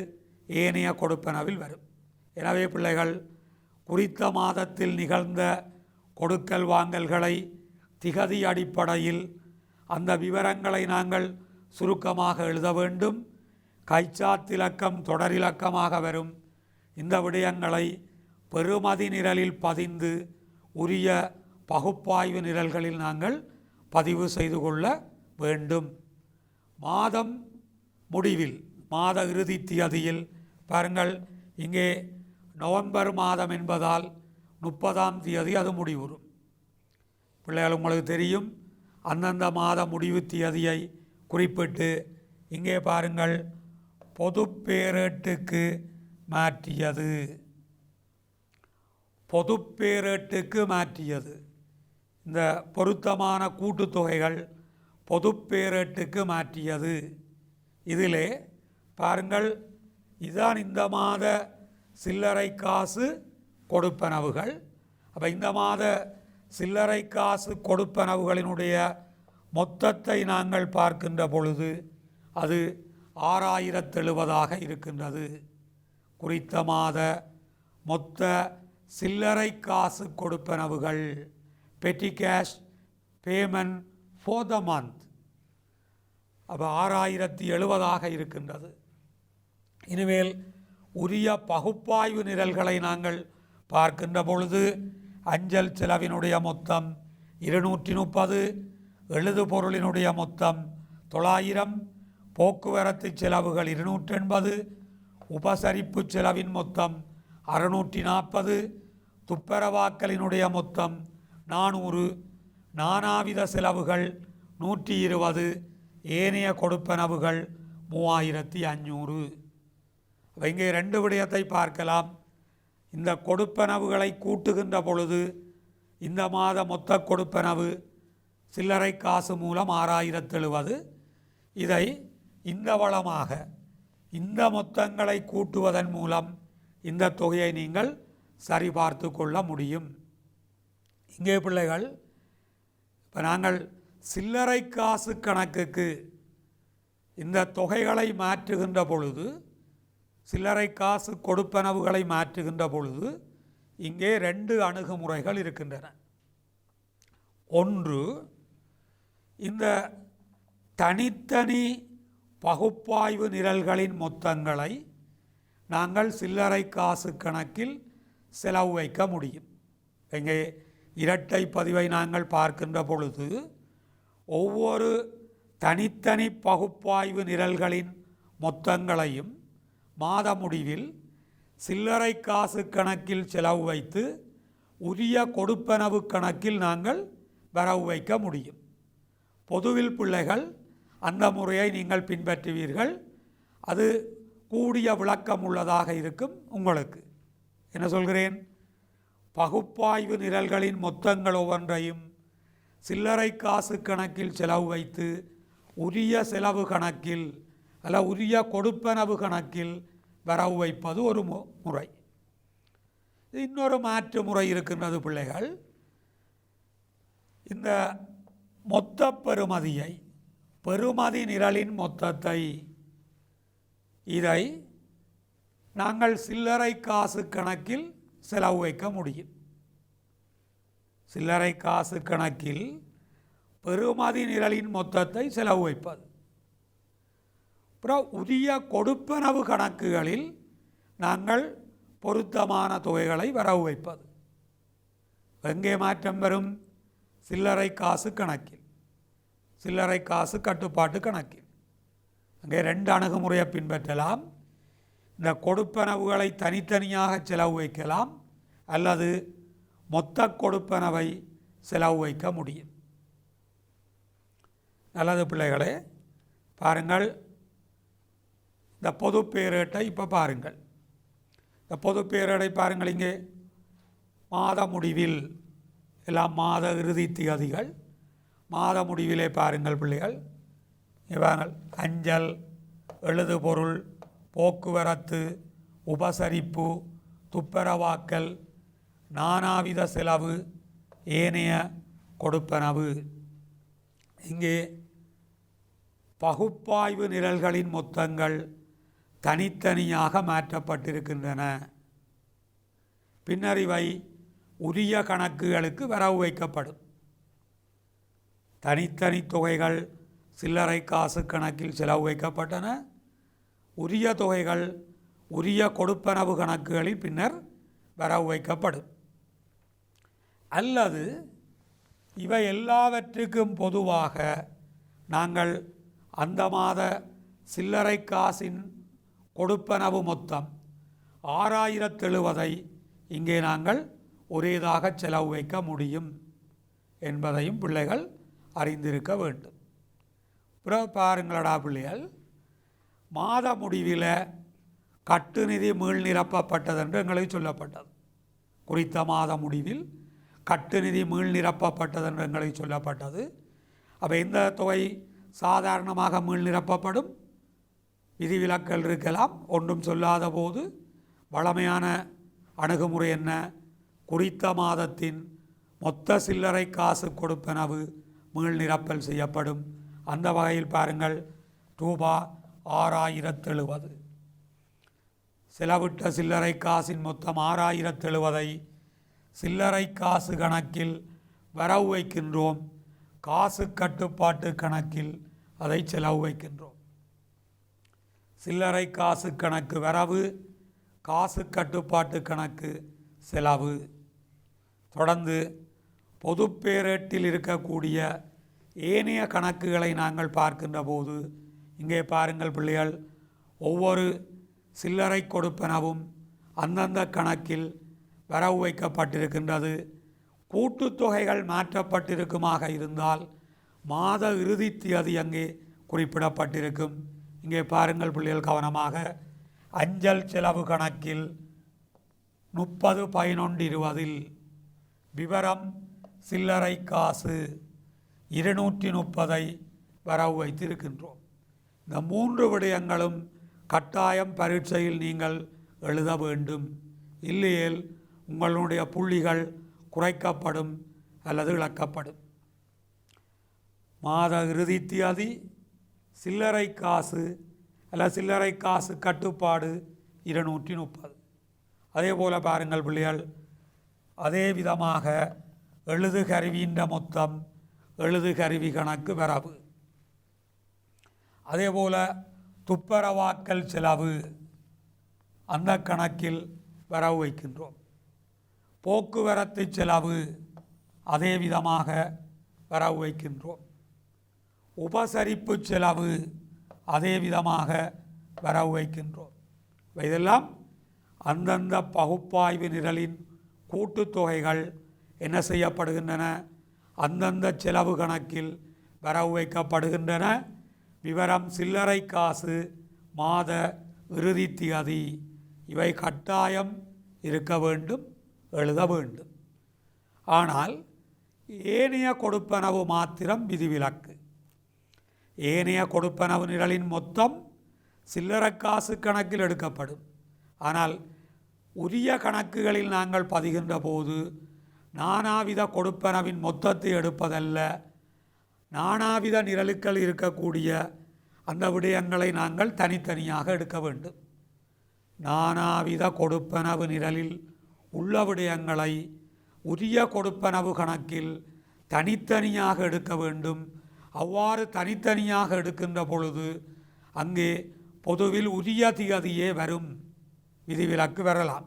ஏனைய கொடுப்பனவில் வரும். எனவே பிள்ளைகள், குறித்த மாதத்தில் நிகழ்ந்த கொடுக்கல் வாங்கல்களை திகதி அடிப்படையில் அந்த விவரங்களை நாங்கள் சுருக்கமாக எழுத வேண்டும். கைச்சாத்திலக்கம் தொடரிலக்கமாக வரும். இந்த விடயங்களை பெறுமதி நிரலில் பதிந்து உரிய பகுப்பாய்வு நிரல்களில் நாங்கள் பதிவு செய்து கொள்ள வேண்டும். மாதம் முடிவில், மாத இறுதி தேதியில் பாருங்கள், இங்கே நவம்பர் மாதம் என்பதால் 30ஆம் தேதி அது முடிவுறும். பிள்ளைகள், உங்களுக்கு தெரியும், அந்தந்த மாத முடிவு தேதியை குறிப்பிட்டு இங்கே பாருங்கள், பொது பேரேட்டுக்கு மாற்றியது. பொது பேரேட்டுக்கு மாற்றியது. இந்த பொருத்தமான கூட்டுத்தொகைகள் பொது பேரேட்டுக்கு மாற்றியது. இதிலே பாருங்கள், இதுதான் இந்த மாத சில்லறை காசு கொடுப்பனவுகள். அப்போ இந்த மாத சில்லறை காசு கொடுப்பனவுகளினுடைய மொத்தத்தை நாங்கள் பார்க்கின்ற பொழுது அது 6070 இருக்கின்றது. குறித்த மாத மொத்த சில்லறை காசு கொடுப்பனவுகள், petty cash payment for the month, அப்போ 6070 இருக்கின்றது. இனிமேல் உரிய பகுப்பாய்வு நிரல்களை நாங்கள் பார்க்கின்ற பொழுது அஞ்சல் செலவினுடைய மொத்தம் 230, எழுதுபொருளினுடைய மொத்தம் 900, போக்குவரத்து செலவுகள் 280, உபசரிப்பு செலவின் மொத்தம் 640, துப்பரவாக்கலினுடைய மொத்தம் 400, நானாவித செலவுகள் 120, ஏனைய கொடுப்பனவுகள் 3500. இங்கே 2 விடயத்தை பார்க்கலாம். இந்த கொடுப்பனவுகளை கூட்டுகின்ற பொழுது இந்த மாத மொத்த கொடுப்பனவு சில்லறை காசு மூலம் 6070. இதை இந்த வளமாக இந்த மொத்தங்களை கூட்டுவதன் மூலம் இந்த தொகையை நீங்கள் சரிபார்த்து கொள்ள முடியும். இங்கே பிள்ளைகள், இப்போ நாங்கள் சில்லறை காசு கணக்குக்கு இந்த தொகைகளை மாற்றுகின்ற பொழுது, சில்லறை காசு கொடுப்பனவுகளை மாற்றுகின்ற பொழுது இங்கே 2 அணுகுமுறைகள் இருக்கின்றன. ஒன்று, இந்த தனித்தனி பகுப்பாய்வு நிரல்களின் மொத்தங்களை நாங்கள் சில்லறை காசு கணக்கில் செலவு வைக்க முடியும். இங்கே இரட்டை பதிவை நாங்கள் பார்க்கின்ற பொழுது ஒவ்வொரு தனித்தனி பகுப்பாய்வு நிரல்களின் மொத்தங்களையும் மாத முடிவில் சில்லறை காசு கணக்கில் செலவு வைத்து உரிய கொடுப்பனவு கணக்கில் நாங்கள் வரவு வைக்க முடியும். பொதுவில் பிள்ளைகள் அந்த முறையை நீங்கள் பின்பற்றுவீர்கள். அது கூடிய விளக்கம் உள்ளதாக இருக்கும். உங்களுக்கு என்ன சொல்கிறேன், பகுப்பாய்வு நிரல்களின் மொத்தங்கள் ஒவ்வொன்றையும் சில்லறை காசு கணக்கில் செலவு வைத்து உரிய செலவு கணக்கில் அல்ல உரிய கொடுப்பனவு கணக்கில் வரவு வைப்பது ஒரு முறை. இன்னொரு மாற்று முறை இருக்கின்றது பிள்ளைகள். இந்த மொத்த பெறுமதியை, பெறுமதி நிரலின் மொத்தத்தை, இதை நாங்கள் சில்லறை காசு கணக்கில் செலவு வைக்க முடியும். சில்லறை காசு கணக்கில் பெறுமதி நிரலின் மொத்தத்தை செலவு வைப்பது. அப்புறம் உரிய கொடுப்பனவு கணக்குகளில் நாங்கள் பொருத்தமான தொகைகளை வரவு வைப்பது. எங்கே மாற்றம் வரும்? சில்லறை காசு கணக்கில், சில்லறை காசு கட்டுப்பாட்டு கணக்கில். அங்கே 2 அணுகுமுறையை பின்பற்றலாம். இந்த கொடுப்பனவுகளை தனித்தனியாக செலவு வைக்கலாம், அல்லது மொத்த கொடுப்பனவை செலவு வைக்க முடியும். நல்லது பிள்ளைகளே, பாருங்கள், இந்த பொது பேரேட்டை இப்போ பாருங்கள். இந்த பொது பேரேடை பாருங்கள். இங்கே மாத முடிவில் எல்லாம் மாத இறுதி திகதிகள். மாத முடிவிலே பாருங்கள் பிள்ளைகள், பாருங்கள், அஞ்சல், எழுதுபொருள், போக்குவரத்து, உபசரிப்பு, துப்புரவாக்கல், நானாவித செலவு, ஏனைய கொடுப்பனவு. இங்கே பகுப்பாய்வு நிரல்களின் மொத்தங்கள் தனித்தனியாக மாற்றப்பட்டிருக்கின்றன. பின்னர் இவை உரிய கணக்குகளுக்கு வரவு வைக்கப்படும். தனித்தனி தொகைகள் சில்லறை காசு கணக்கில் செலவு வைக்கப்பட்டன. உரிய தொகைகள் உரிய கொடுப்பனவு கணக்குகளில் பின்னர் வரவு வைக்கப்படும். அல்லது இவை எல்லாவற்றுக்கும் பொதுவாக நாங்கள் அந்த மாத சில்லறை காசின் கொடுப்பனவு மொத்தம் 6070 இங்கே நாங்கள் ஒரேதாக செலவு வைக்க முடியும் என்பதையும் பிள்ளைகள் அறிந்திருக்க வேண்டும். பாருங்களடா பிள்ளைகள், மாத முடிவில் கட்டுநிதி மீள் நிரப்பப்பட்டது என்று எங்களுக்கு சொல்லப்பட்டது. குறித்த மாத முடிவில் கட்டுநிதி மீள் நிரப்பப்பட்டது என்று எங்களுக்கு சொல்லப்பட்டது. அப்போ இந்த தொகை சாதாரணமாக மீள் நிரப்பப்படும். விதிவிலக்கல் இருக்கலாம். ஒன்றும் சொல்லாத போது வழமையான அணுகுமுறை என்ன? குறித்த மாதத்தின் மொத்த சில்லறை காசு கொடுப்பனவு மீள் நிரப்பல் செய்யப்படும். அந்த வகையில் பாருங்கள், ரூபா 6070 செலவிட்ட சில்லறை காசின் மொத்தம் 6070 சில்லறை காசு கணக்கில் வரவு வைக்கின்றோம். காசு கட்டுப்பாட்டு கணக்கில் அதை செலவு வைக்கின்றோம். சில்லறை காசு கணக்கு வரவு, காசு கட்டுப்பாட்டு கணக்கு செலவு. தொடர்ந்து பொது பேரேட்டில் இருக்கக்கூடிய ஏனைய கணக்குகளை நாங்கள் பார்க்கின்ற போது இங்கே பாருங்கள் பிள்ளைகள், ஒவ்வொரு சில்லறை கொடுப்பனவும் அந்தந்த கணக்கில் வரவு வைக்கப்பட்டிருக்கின்றது. கூட்டுத்தொகைகள் மாற்றப்பட்டிருக்குமாக இருந்தால் மாத இறுதி தேதி அங்கே குறிப்பிடப்பட்டிருக்கும். இங்கே பாருங்கள் பிள்ளைகள் கவனமாக, அஞ்சல் செலவு கணக்கில் 30/11/20 விவரம் சில்லறை காசு 230 வரவு வைத்திருக்கின்றோம். இந்த 3 விடயங்களும் கட்டாயம் பரீட்சையில் நீங்கள் எழுத வேண்டும். இல்லையேல் உங்களுடைய புள்ளிகள் குறைக்கப்படும் அல்லது இழக்கப்படும். மாத இறுதி தேதி, சில்லறை காசு அல்லது சில்லறை காசு கட்டுப்பாடு 230. அதே போல் பாருங்கள் பிள்ளைகள், அதே விதமாக எழுது கருவியின் மொத்தம், எழுது கருவி கணக்கு வரவு. அதே போல் துப்புரவாக்கல் செலவு அந்த கணக்கில் வரவு வைக்கின்றோம். போக்குவரத்து செலவு அதே விதமாக வரவு வைக்கின்றோம். உபசரிப்பு செலவு அதே விதமாக வரவு வைக்கின்றோம். இதெல்லாம் அந்தந்த பகுப்பாய்வு நிரலின் கூட்டுத்தொகைகள் என்ன செய்யப்படுகின்றன? அந்தந்த செலவு கணக்கில் வரவு வைக்கப்படுகின்றன. விவரம் சில்லறை காசு, மாத இறுதி தேதி, இவை கட்டாயம் இருக்க வேண்டும், எழுத வேண்டும். ஆனால் ஏனைய கொடுப்பனவு மாத்திரம் விதிவிலக்கு. ஏனைய கொடுப்பனவு நிரலின் மொத்தம் சில்லறை காசு கணக்கில் எடுக்கப்படும். ஆனால் உரிய கணக்குகளில் நாங்கள் பதிகின்ற போது நானாவித கொடுப்பனவின் மொத்தத்தை எடுப்பதல்ல, நானாவித நிரலுக்கள் இருக்கக்கூடிய அந்த விடயங்களை நாங்கள் தனித்தனியாக எடுக்க வேண்டும். நானாவித கொடுப்பனவு நிரலில் உள்ள விடயங்களை உரிய கொடுப்பனவு கணக்கில் தனித்தனியாக எடுக்க வேண்டும். அவ்வாறு தனித்தனியாக எடுக்கின்ற பொழுது அங்கே பொதுவில் உரிய திகதியே வரும், விதிவிலக்கு வரலாம்,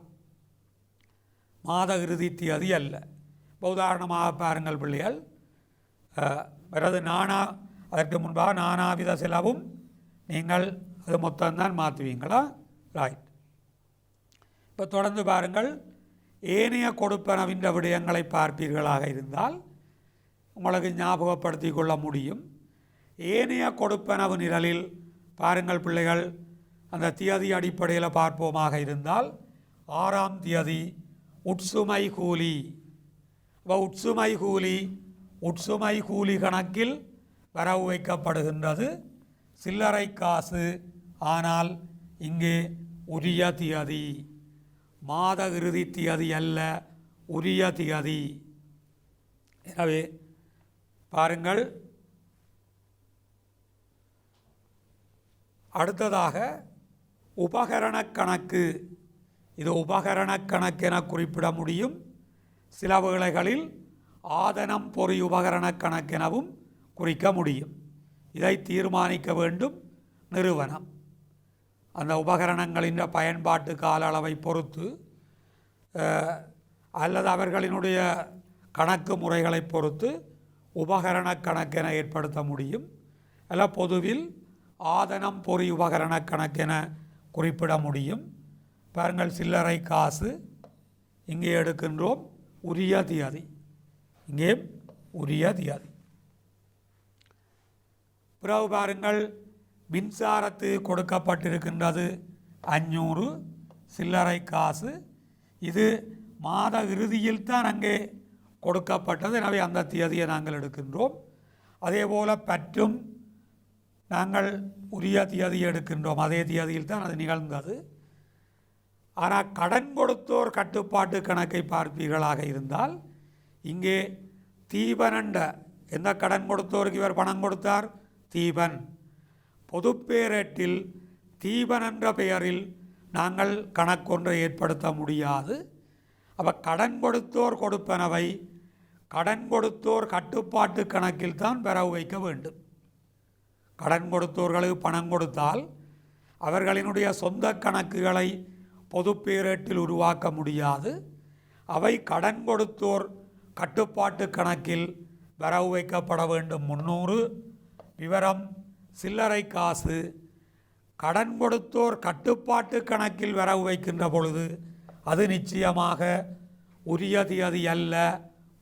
மாத இறுதி திகதி அல்ல. இப்போ உதாரணமாக பாருங்கள் பிள்ளைகள், வராது அதற்கு முன்பாக நானாவித செலவும் நீங்கள் அது மொத்தம்தான் மாற்றுவீங்களா? ரைட். இப்போ தொடர்ந்து பாருங்கள், ஏனைய கொடுப்பனவின் விடயங்களை பார்ப்பீர்களாக இருந்தால் உங்களுக்கு ஞாபகப்படுத்தி கொள்ள முடியும். ஏனைய கொடுப்பனவு நிரலில் பாருங்கள் பிள்ளைகள், அந்த தியதி அடிப்படையில் பார்ப்போமாக இருந்தால் 6ஆம் தியதி உட்சுமை கூலி. இப்போ உட்சுமை கூலி கணக்கில் வரவு வைக்கப்படுகின்றது சில்லறை காசு. ஆனால் இங்கே உரிய தியதி, மாத இறுதி தியதி அல்ல, உரிய தியதி. எனவே பாருங்கள், அடுத்ததாக உபகரண கணக்கு. இது உபகரண கணக்கென குறிப்பிட முடியும். சில வேளைகளில் ஆதனம் பொறி உபகரண கணக்கெனவும் குறிக்க முடியும். இதை தீர்மானிக்க வேண்டும் நிறுவனம். அந்த உபகரணங்களின் பயன்பாட்டு கால அளவை பொறுத்து அல்லது அவர்களினுடைய கணக்கு முறைகளை பொறுத்து உபகரண கணக்கென ஏற்படுத்த முடியும். அல்ல பொதுவில் ஆதனம் பொறி உபகரண கணக்கென குறிப்பிட முடியும். பாருங்கள், சில்லறை காசு இங்கே எடுக்கின்றோம், உரிய தியதி, இங்கே உரிய தியதி. பிறகு பாருங்கள், மின்சாரத்துக்கு கொடுக்கப்பட்டிருக்கின்றது 500 சில்லறை காசு. இது மாத இறுதியில் தான் அங்கே கொடுக்கப்பட்டது. எனவே அந்த தியதியை நாங்கள் எடுக்கின்றோம். அதே போல் பற்றும் நாங்கள் உரிய தியதியை எடுக்கின்றோம், அதே தியதியில் தான் அது நிகழ்ந்தது. ஆனால் கடன் கொடுத்தோர் கட்டுப்பாட்டு கணக்கை பார்ப்பீர்களாக இருந்தால் இங்கே தீபனண்ட எந்த கடன் கொடுத்தோருக்கு இவர் பணம் கொடுத்தார்? தீபன். பொதுப்பேரேட்டில் தீபன் என்ற பெயரில் நாங்கள் கணக்கொன்றை ஏற்படுத்த முடியாது. அப்போ கடன் கொடுத்தோர் கொடுப்பனவை கடன் கொடுத்தோர் கட்டுப்பாட்டு கணக்கில் தான் வரவு வைக்க வேண்டும். கடன் கொடுத்தோர்களுக்கு பணம் கொடுத்தால் அவர்களினுடைய சொந்த கணக்குகளை பொதுப்பேரேட்டில் உருவாக்க முடியாது. அவை கடன் கொடுத்தோர் கட்டுப்பாட்டு கணக்கில் வரவு வைக்கப்பட வேண்டும். 300 விவரம் சில்லறை காசு கடன் கொடுத்தோர் கட்டுப்பாட்டு கணக்கில் வரவு வைக்கின்ற பொழுது அது நிச்சயமாக உரிய தியதி அல்ல,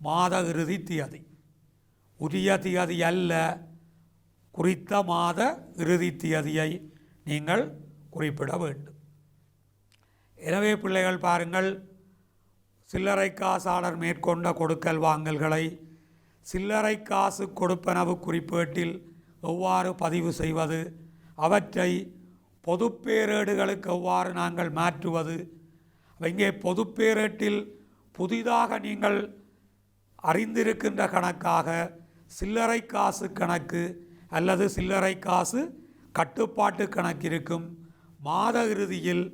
மாத இறுதி தியதி. உரிய தியதி அல்ல, குறித்த மாத இறுதி தியதியை நீங்கள் குறிப்பிட வேண்டும். எனவே பிள்ளைகள் பாருங்கள், சில்லறை காசாளர் மேற்கொண்ட கொடுக்கல் வாங்கல்களை சில்லறை காசு கொடுப்பனவு குறிப்பேட்டில் எவ்வாறு பதிவு செய்வது, அவற்றை பொதுப்பேரேடுகளுக்கு எவ்வாறு நாங்கள் மாற்றுவது. இங்கே பொதுப்பேரேட்டில் புதிதாக நீங்கள் அறிந்திருக்கின்ற கணக்காக சில்லறை காசு கணக்கு அல்லது சில்லறை காசு கட்டுப்பாட்டு கணக்கு இருக்கும். மாத இறுதியில்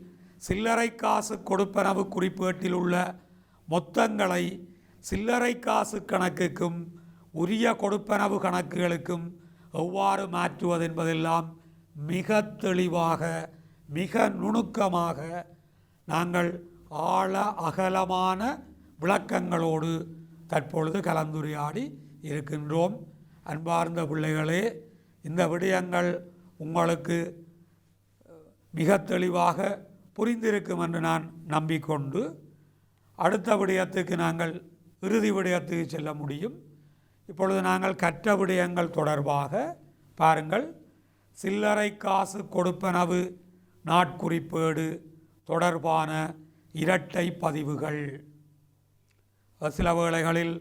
சில்லறை காசு கொடுப்பனவு குறிப்பேட்டில் உள்ள மொத்தங்களை சில்லறை காசு கணக்குக்கும் உரிய கொடுப்பனவு கணக்குகளுக்கும் எவ்வாறு மாற்றுவது என்பதெல்லாம் மிக தெளிவாக மிக நுணுக்கமாக நாங்கள் ஆழ அகலமான விளக்கங்களோடு தற்பொழுது கலந்துரையாடி இருக்கின்றோம். அன்பார்ந்த பிள்ளைகளே, இந்த விடயங்கள் உங்களுக்கு மிக தெளிவாக புரிந்திருக்கும் என்று நான் நம்பிக்கொண்டு அடுத்த விடயத்துக்கு நாங்கள் இறுதி விடயத்துக்கு செல்ல முடியும். இப்பொழுது நாங்கள் கற்ற விடயங்கள் தொடர்பாக பாருங்கள். சில்லறை காசு கொடுப்பனவு நாட்குறிப்பேடு தொடர்பான இரட்டை பதிவுகள். சில வேளைகளில்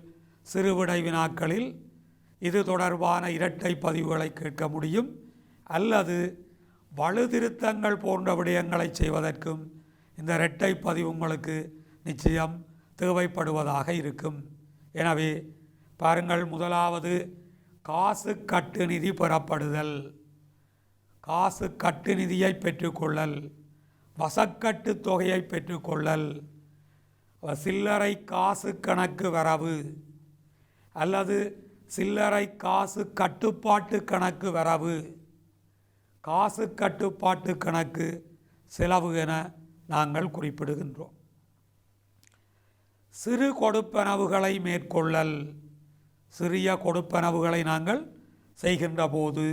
சிறுவிடை வினாக்களில் இது தொடர்பான இரட்டை பதிவுகளை கேட்க முடியும். அல்லது வலுதிருத்தங்கள் போன்ற விடயங்களை செய்வதற்கும் இந்த இரட்டை பதிவு உங்களுக்கு நிச்சயம் தேவைப்படுவதாக இருக்கும். எனவே பாருங்கள், முதலாவது காசு கட்டு நிதி பெறப்படுதல். காசு கட்டு நிதியை பெற்றுக்கொள்ளல், வசக்கட்டு தொகையை பெற்றுக்கொள்ளல். சில்லறை காசு கணக்கு வரவு அல்லது சில்லறை காசு கட்டுப்பாட்டு கணக்கு வரவு, காசு கட்டுப்பாட்டு கணக்கு செலவு என நாங்கள் குறிப்பிடுகின்றோம். சிறு கொடுப்பனவுகளை மேற்கொள்ளல், சிறிய கொடுப்பனவுகளை நாங்கள் செய்கின்ற போது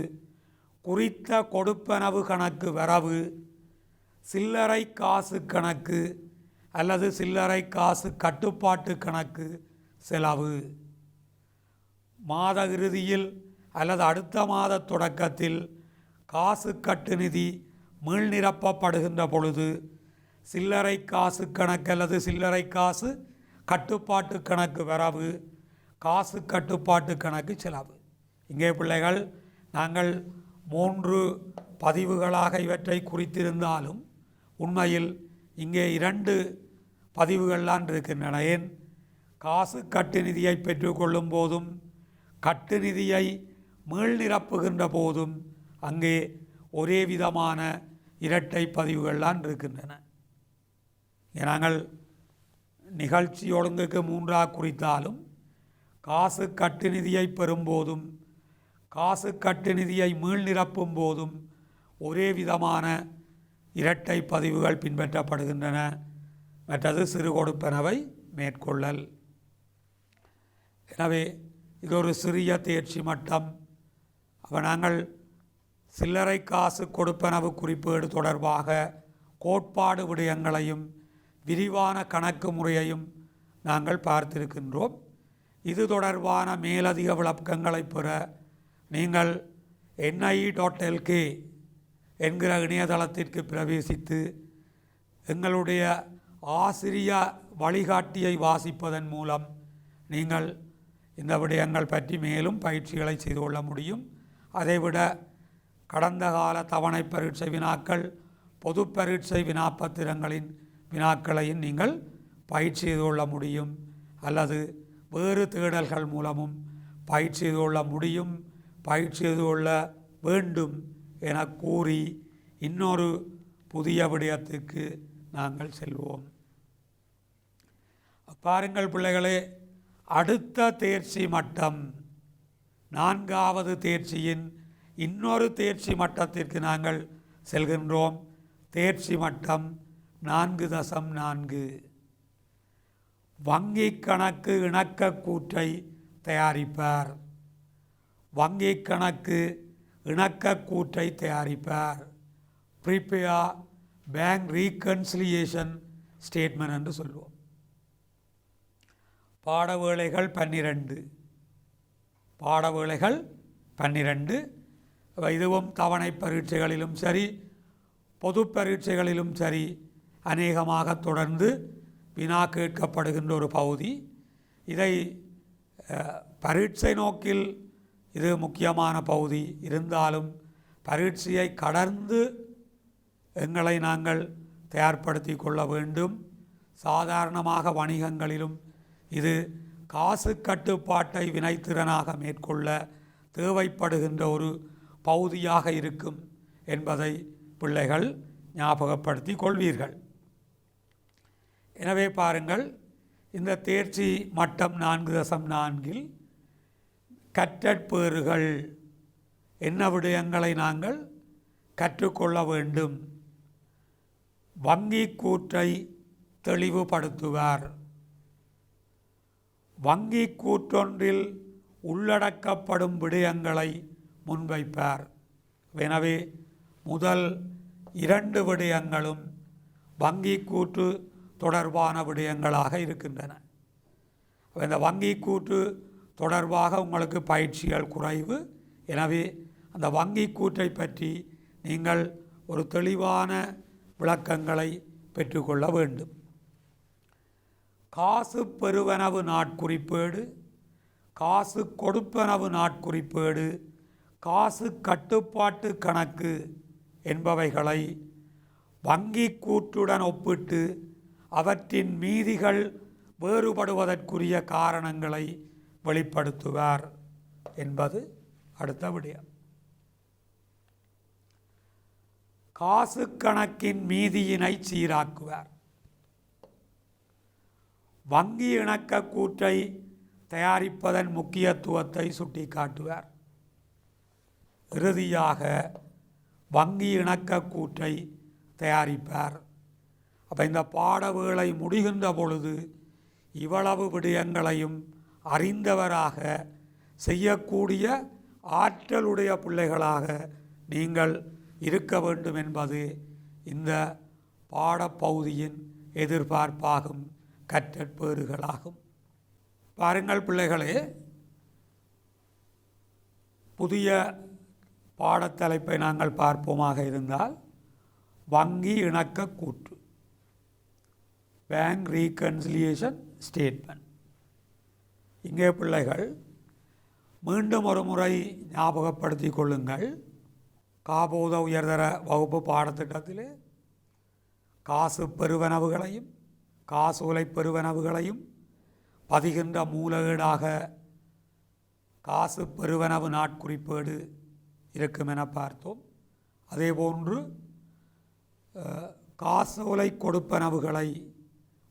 குறித்த கொடுப்பனவு கணக்கு வரவு சில்லறை காசு கணக்கு அல்லது சில்லறை காசு கட்டுப்பாட்டு கணக்கு செலவு. மாத இறுதியில் அல்லது அடுத்த மாத தொடக்கத்தில் காசு கட்டு நிதி மீள்நிரப்பப்படுகின்ற பொழுது சில்லறை காசு கணக்கு அல்லது சில்லறை காசு கட்டுப்பாட்டு கணக்கு வரவு, காசு கட்டுப்பாட்டு கணக்கு செலவு. இங்கே பிள்ளைகள் நாங்கள் 3 பதிவுகளாக இவற்றை குறித்திருந்தாலும் உண்மையில் இங்கே 2 பதிவுகள்லாம் இருக்கின்றன. ஏன், காசு கட்டு நிதியை பெற்றுக்கொள்ளும் போதும் கட்டு நிதியை மீள்நிரப்புகின்ற போதும் அங்கே ஒரே விதமான இரட்டை பதிவுகள்லாம் இருக்கின்றன. நாங்கள் நிகழ்ச்சி ஒழுங்குக்கு 3ஆக குறித்தாலும் காசு கட்டு நிதியை பெறும்போதும் காசு கட்டு நிதியை மீள்நிரப்பும் போதும் ஒரே விதமான இரட்டை பதிவுகள் பின்பற்றப்படுகின்றன. மற்றது சிறு கொடுப்பனவை மேற்கொள்ளல். எனவே இது ஒரு சிறிய தேர்ச்சி மட்டம். அப்போ நாங்கள் சில்லறை காசு கொடுப்பனவு குறிப்பீடு தொடர்பாக கோட்பாடு விடயங்களையும் விரிவான கணக்கு முறையையும் நாங்கள் பார்த்திருக்கின்றோம். இது தொடர்பான மேலதிக விளக்கங்களை பெற நீங்கள் NIE.lk என்கிற இணையதளத்திற்கு பிரவேசித்து எங்களுடைய ஆசிரிய வழிகாட்டியை வாசிப்பதன் மூலம் நீங்கள் இந்த விடயங்கள் பற்றி மேலும் பயிற்சிகளை செய்து கொள்ள முடியும். அதைவிட கடந்த கால தவணை பரீட்சை வினாக்கள், பொது பரீட்சை வினாப்பத்திரங்களின் வினாக்களையும் நீங்கள் பயிற்சி செய்து கொள்ள முடியும். அல்லது வேறு தேடல்கள் மூலமும் பயிற்சி செய்து கொள்ள முடியும், பயிற்சி செய்து கொள்ள வேண்டும் என கூறி இன்னொரு புதிய விடயத்துக்கு நாங்கள் செல்வோம். பாருங்கள் பிள்ளைகளே, அடுத்த தேர்ச்சி மட்டம் 4வது தேர்ச்சியின் இன்னொரு தேர்ச்சி மட்டத்திற்கு நாங்கள் செல்கின்றோம். தேர்ச்சி மட்டம் 4.4. வங்கி கணக்கு இணக்க கூற்றை தயாரிப்பார். வங்கி கணக்கு இணக்க கூற்றை தயாரிப்பார். ப்ரிப்பேர் பேங்க் ரீகன்சிலியேஷன் ஸ்டேட்மெண்ட் என்று சொல்வோம். பாடவேளைகள் 12. பாடவேளைகள் 12. இதுவும் தவணை பரீட்சைகளிலும் சரி, பொது பரீட்சைகளிலும் சரி அநேகமாக தொடர்ந்து வினா கேட்கப்படுகின்ற ஒரு பகுதி. இதை பரீட்சை நோக்கில் இது முக்கியமான பகுதி இருந்தாலும் பரீட்சையை கடந்து எங்களை நாங்கள் தயார்படுத்தி கொள்ள வேண்டும். சாதாரணமாக வணிகங்களிலும் இது காசு கட்டுப்பாட்டை வினைத்திறனாக மேற்கொள்ள தேவைப்படுகின்ற ஒரு பகுதியாக இருக்கும் என்பதை பிள்ளைகள் ஞாபகப்படுத்தி கொள்வீர்கள். எனவே பாருங்கள், இந்த தேர்ச்சி மட்டம் 4.4 கற்றற்பேறுகள் என்ன விடயங்களை நாங்கள் கற்றுக்கொள்ள வேண்டும். வங்கி கூற்றை தெளிவுபடுத்துவார். வங்கி கூற்றொன்றில் உள்ளடக்கப்படும் விடயங்களை முன்வைப்பார். எனவே முதல் 2 விடயங்களும் வங்கி கூற்று தொடர்பான விடயங்களாக இருக்கின்றன. இந்த வங்கி கூற்று தொடர்பாக உங்களுக்கு பயிற்சிகள் குறைவு. எனவே அந்த வங்கி கூற்றை பற்றி நீங்கள் ஒரு தெளிவான விளக்கங்களை பெற்றுக்கொள்ள வேண்டும். காசு பெறுவனவு நாட்குறிப்பேடு, காசு கொடுப்பனவு நாட்குறிப்பேடு, காசு கட்டுப்பாட்டு கணக்கு என்பவைகளை வங்கி கூற்றுடன் ஒப்பிட்டு அவற்றின் மீதிகள் வேறுபடுவதற்குரிய காரணங்களை வெளிப்படுத்துவார் என்பது அடுத்த விடயம். காசு கணக்கின் மீதியினை சீராக்குவார். வங்கி இணக்க கூற்றை தயாரிப்பதன் முக்கியத்துவத்தை சுட்டிக்காட்டுவார். இறுதியாக வங்கி இணக்க கூற்றை தயாரிப்பார். அப்போ இந்த பாடவேளை முடிகின்ற பொழுது இவ்வளவு விடயங்களையும் அறிந்தவராக செய்யக்கூடிய ஆற்றலுடைய பிள்ளைகளாக நீங்கள் இருக்க வேண்டும் என்பது இந்த பாடப்பகுதியின் எதிர்பார்ப்பாகும் கற்றற்பேறுகளாகும். பாருங்கள் பிள்ளைகளே, புதிய பாடத்தலைப்பை நாங்கள் பார்ப்போமாக இருந்தால் வங்கி இணக்க கூற்று, பேங்க் ரீகன்சிலியேஷன் ஸ்டேட்மெண்ட். இங்கே பிள்ளைகள் மீண்டும் ஒரு முறை ஞாபகப்படுத்தி கொள்ளுங்கள். காபோத உயர்தர வகுப்பு பாடத்திட்டத்திலே காசு பெறுவனவுகளையும் காசோலை பெறுவனவுகளையும் பதிகின்ற மூலஈடாக காசு பெறுவனவு நாட்குறிப்பேடு இருக்கும் என பார்த்தோம். அதேபோன்று காசோலை கொடுப்பனவுகளை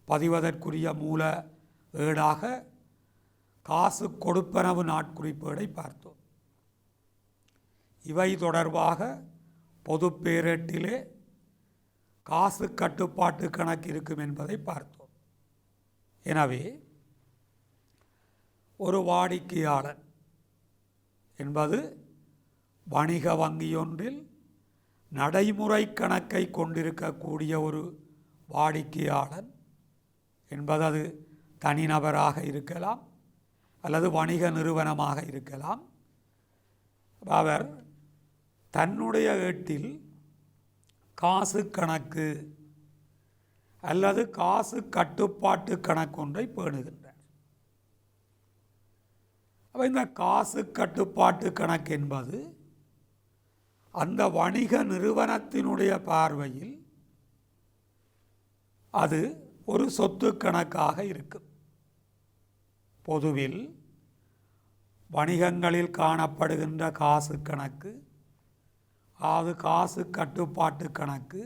பதிவதற்குரிய மூல ஏடாக காசு கொடுப்பனவு நாட்குறிப்பேடை பார்த்தோம். இவை தொடர்பாக பொது பேரேட்டிலே காசு கட்டுப்பாட்டு கணக்கு இருக்கும் என்பதை பார்த்தோம். எனவே ஒரு வாடிக்கையாளர் என்பது வணிக வங்கியொன்றில் நடைமுறை கணக்கை கொண்டிருக்கக்கூடிய ஒரு வாடிக்கையாளர் என்பது அது தனிநபராக இருக்கலாம் அல்லது வணிக நிறுவனமாக இருக்கலாம். அவர் தன்னுடைய ஏட்டில் காசு கணக்கு அல்லது காசு கட்டுப்பாட்டு கணக்கு ஒன்றை பேணுகின்றார். அப்போ இந்த காசு கட்டுப்பாட்டு கணக்கு என்பது அந்த வணிக நிறுவனத்தினுடைய பார்வையில் அது ஒரு சொத்து கணக்காக இருக்கும். பொதுவில் வணிகங்களில் காணப்படுகின்ற காசு கணக்கு, அது காசு கட்டுப்பாட்டு கணக்கு,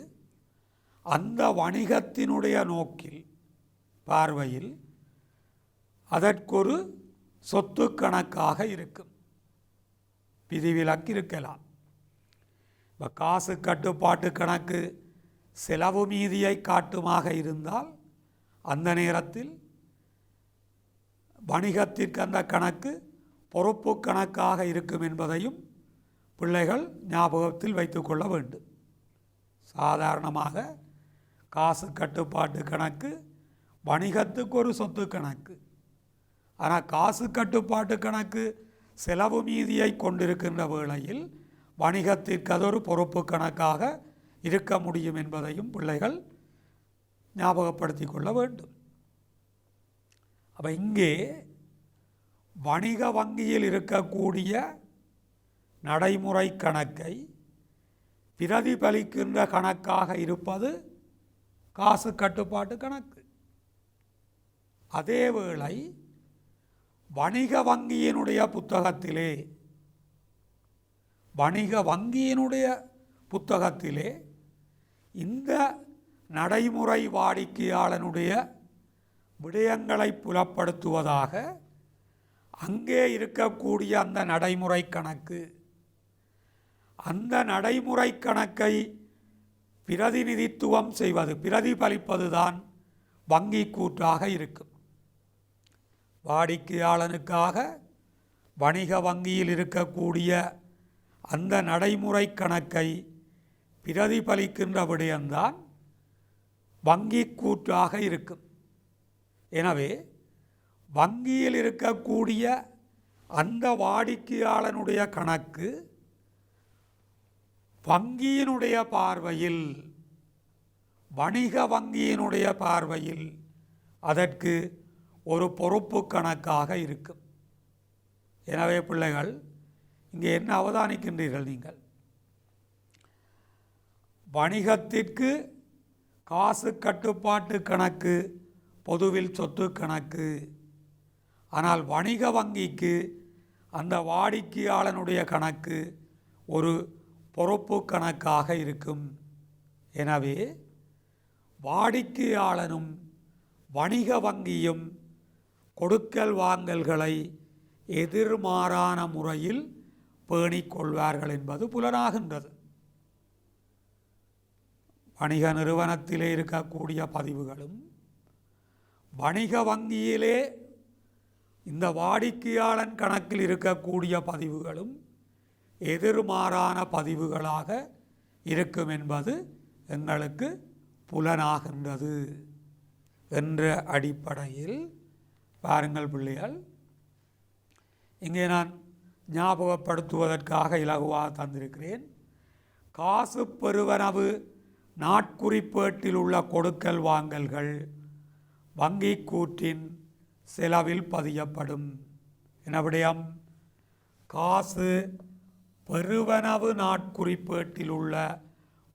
அந்த வணிகத்தினுடைய நோக்கில் பார்வையில் அதற்கொரு சொத்து கணக்காக இருக்கும். விதிவிலக்கு இருக்கலாம். இப்போ காசு கட்டுப்பாட்டு கணக்கு செலவு மீதியை காட்டுமாக இருந்தால் அந்த நேரத்தில் வணிகத்திற்கு அந்த கணக்கு பொறுப்பு கணக்காக இருக்கும் என்பதையும் பிள்ளைகள் ஞாபகத்தில் வைத்துக்கொள்ள வேண்டும். சாதாரணமாக காசு கட்டுப்பாட்டு கணக்கு வணிகத்துக்கு ஒரு சொத்து கணக்கு. ஆனால் காசு கட்டுப்பாட்டு கணக்கு செலவு மீதியை கொண்டிருக்கின்ற வேளையில் வணிகத்திற்கு அது ஒரு பொறுப்பு கணக்காக இருக்க முடியும் என்பதையும் பிள்ளைகள் ஞாபகப்படுத்தி கொள்ள வேண்டும். அப்போ இங்கே வணிக வங்கியில் இருக்கக்கூடிய நடைமுறை கணக்கை பிரதிபலிக்கின்ற கணக்காக இருப்பது காசு கட்டுப்பாட்டு கணக்கு. அதேவேளை வணிக வங்கியினுடைய புத்தகத்திலே இந்த நடைமுறை வாடிக்கையாளனுடைய விடயங்களை புலப்படுத்துவதாக அங்கே இருக்கக்கூடிய அந்த நடைமுறை கணக்கு, அந்த நடைமுறை கணக்கை பிரதிநிதித்துவம் செய்வது, பிரதிபலிப்பதுதான் வங்கி கூற்றாக இருக்கும். வாடிக்கையாளனுக்காக வணிக வங்கியில் இருக்கக்கூடிய அந்த நடைமுறை கணக்கை பிரதிபலிக்கின்ற விடயம்தான் வங்கி கூற்றாக இருக்கும். எனவே வங்கியில் இருக்கக்கூடிய அந்த வாடிக்கையாளனுடைய கணக்கு வங்கியினுடைய பார்வையில், வணிக வங்கியினுடைய பார்வையில் அதற்கு ஒரு பொறுப்பு கணக்காக இருக்கும். எனவே பிள்ளைகள் இங்கே என்ன அவதானிக்கின்றீர்கள்? நீங்கள் வணிகத்திற்கு காசு கட்டுப்பாட்டு கணக்கு பொதுவில் சொத்து கணக்கு, ஆனால் வணிக வங்கிக்கு அந்த வாடிக்கையாளனுடைய கணக்கு ஒரு பொறுப்பு கணக்காக இருக்கும். எனவே வாடிக்கையாளனும் வணிக வங்கியும் கொடுக்கல் வாங்கல்களை எதிர்மாறான முறையில் பேணிக் கொள்வார்கள் என்பது புலனாகின்றது. வணிக நிறுவனத்திலே இருக்கக்கூடிய பதிவுகளும் வணிக வங்கியிலே இந்த வாடிக்கையாளன் கணக்கில் இருக்கக்கூடிய பதிவுகளும் எதிர்மாறான பதிவுகளாக இருக்கும் என்பது எங்களுக்கு புலனாகின்றது என்ற அடிப்படையில் பாருங்கள் பிள்ளைகள், இங்கே நான் ஞாபகப்படுத்துவதற்காக இலகுவாக தந்திருக்கிறேன். காசு பெறுவனவு நாட்குறிப்பேட்டில் உள்ள கொடுக்கல் வாங்கல்கள் வங்கி கூற்றின் செலவில் பதியப்படும். என்ன விடயம்? காசு பெறுவனவு நாட்குறிப்பேட்டில் உள்ள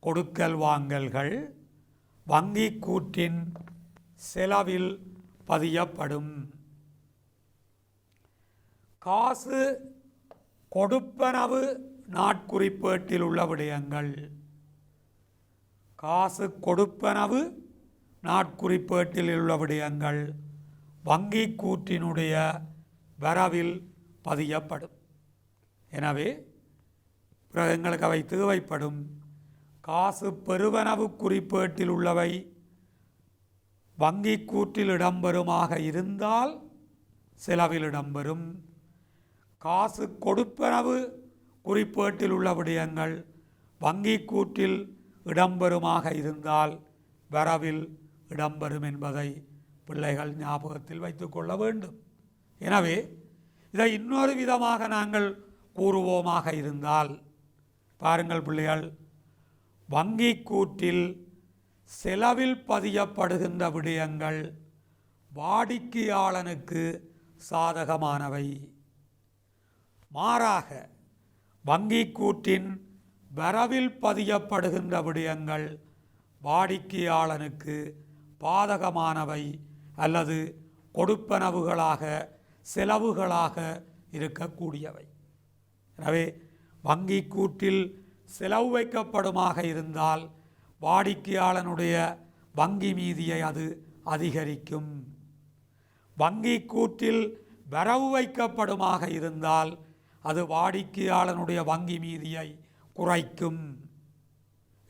கொடுக்கல் வாங்கல்கள் வங்கி கூற்றின் செலவில் பதியப்படும். காசு கொடுப்பனவு நாட்குறிப்பேட்டில் உள்ள விடயங்கள், காசு கொடுப்பனவு நாட்குறிப்பேட்டில் உள்ள விடயங்கள் வங்கி கூற்றினுடைய வரவில் பதியப்படும். எனவே பிறகு எங்களுக்கு அவை தேவைப்படும். காசு பெறுவனவு குறிப்பேட்டில் உள்ளவை வங்கி கூற்றில் இடம்பெறுமாக இருந்தால் செலவில் இடம்பெறும். காசு கொடுப்பனவு குறிப்பேட்டில் உள்ள விடயங்கள் வங்கி கூற்றில் இடம்பெறுமாக இருந்தால் வரவில் இடம்பெறும் என்பதை பிள்ளைகள் ஞாபகத்தில் வைத்துக் கொள்ள வேண்டும். எனவே இதை இன்னொரு விதமாக நாங்கள் கூறுவோமாக இருந்தால், பாருங்கள் பிள்ளைகள், வங்கி கூற்றில் செலவில் பதியப்படுகின்ற விடயங்கள் வாடிக்கையாளனுக்கு சாதகமானவை. மாறாக வங்கி கூற்றின் வரவில் பதியப்படுகின்ற விடயங்கள் வாடிக்கையாளனுக்கு பாதகமானவை அல்லது கொடுப்பனவுகளாக செலவுகளாக இருக்கக்கூடியவை. எனவே வங்கி கூற்றில் செலவு வைக்கப்படுமாக இருந்தால் வாடிக்கையாளனுடைய வங்கி மீதியை அது அதிகரிக்கும். வங்கி கூற்றில் வரவு வைக்கப்படுமாக இருந்தால் அது வாடிக்கையாளனுடைய வங்கி மீதியை குறைக்கும்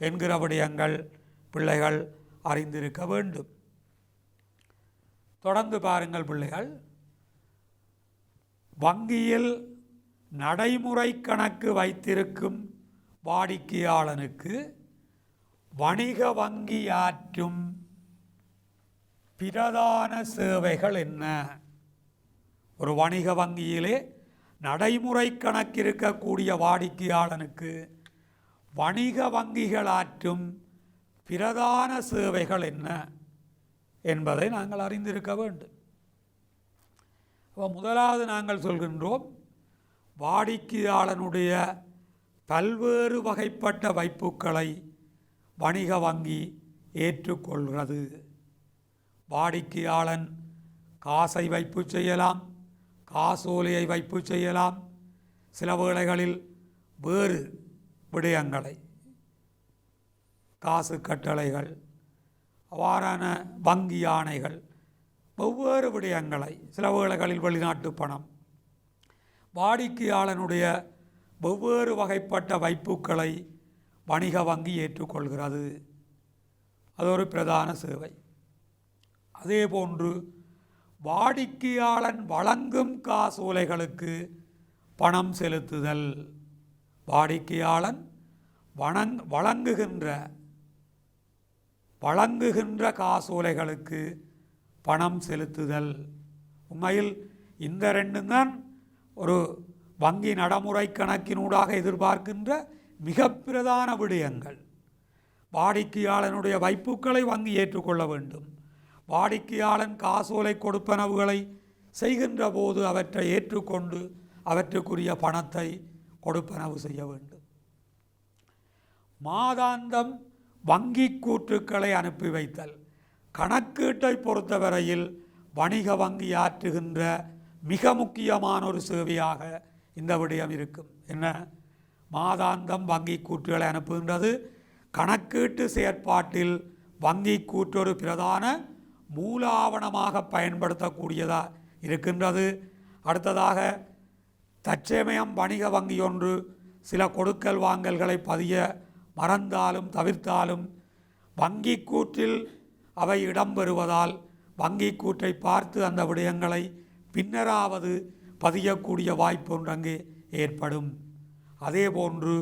என்கிற விடயங்கள் பிள்ளைகள் அறிந்திருக்க வேண்டும். தொடர்ந்து பாருங்கள் பிள்ளைகள், வங்கியில் நடைமுறை கணக்கு வைத்திருக்கும் வாடிக்கையாளனுக்கு வணிக வங்கி ஆற்றும் பிரதான சேவைகள் என்ன? ஒரு வணிக வங்கியிலே நடைமுறை கணக்கு இருக்கக்கூடிய வாடிக்கையாளனுக்கு வணிக வங்கிகள் ஆற்றும் பிரதான சேவைகள் என்ன என்பதை நாங்கள் அறிந்திருக்க வேண்டும். முதலாவது நாங்கள் சொல்கின்றோம், வாடிக்கையாளனுடைய பல்வேறு வகைப்பட்ட வைப்புக்களை வணிக வங்கி ஏற்றுக்கொள்கிறது. வாடிக்கையாளன் காசை வைப்பு செய்யலாம், காசோலையை வைப்பு செய்யலாம், சில வேளைகளில் வேறு விடயங்களை, காசு கட்டளைகள், அவ்வாறான வங்கி ஆணைகள், வெவ்வேறு விடயங்களை, சில வேளைகளில் வெளிநாட்டு பணம், வாடிக்கையாளனுடைய வெவ்வேறு வகைப்பட்ட வைப்புக்களை வணிக வங்கி ஏற்றுக்கொள்கிறது. அது ஒரு பிரதான சேவை. அதேபோன்று வாடிக்கையாளன் வழங்கும் காசோலைகளுக்கு பணம் செலுத்துதல், வாடிக்கையாளன் வழங்குகின்ற காசோலைகளுக்கு பணம் செலுத்துதல். உண்மையில் இந்த ரெண்டும் தான் ஒரு வங்கி நடைமுறை கணக்கினூடாக எதிர்பார்க்கின்ற மிக பிரதான விடயங்கள். வாடிக்கையாளனுடைய வைப்புக்களை வங்கி ஏற்றுக்கொள்ள வேண்டும். வாடிக்கையாளன் காசோலை கொடுப்பனவுகளை செய்கின்ற போது அவற்றை ஏற்றுக்கொண்டு அவற்றுக்குரிய பணத்தை கொடுப்பனவு செய்ய வேண்டும். மாதாந்தம் வங்கி கூற்றுக்களை அனுப்பி வைத்தல், கணக்கீட்டை பொறுத்தவரையில் வணிக வங்கி ஆற்றுகின்ற மிக முக்கியமான ஒரு சேவையாக இந்த விடயம் இருக்கும். என்ன? மாதாந்தம் வங்கி கூற்றுகளை அனுப்புகின்றது. கணக்கீட்டு செயற்பாட்டில் வங்கி கூற்று ஒரு பிரதான மூல ஆவணமாக பயன்படுத்தக்கூடியதாக இருக்கின்றது. அடுத்ததாக தற்சமயம் வணிக வங்கி ஒன்று சில கொடுக்கல் வாங்கல்களை பதிய மறந்தாலும் தவிர்த்தாலும் வங்கி கூற்றில் அவை இடம்பெறுவதால் வங்கி கூற்றை பார்த்து அந்த விடயங்களை பின்னராவது பதியக்கூடிய வாய்ப்பு ஒன்றங்கே ஏற்படும். அதேபோன்று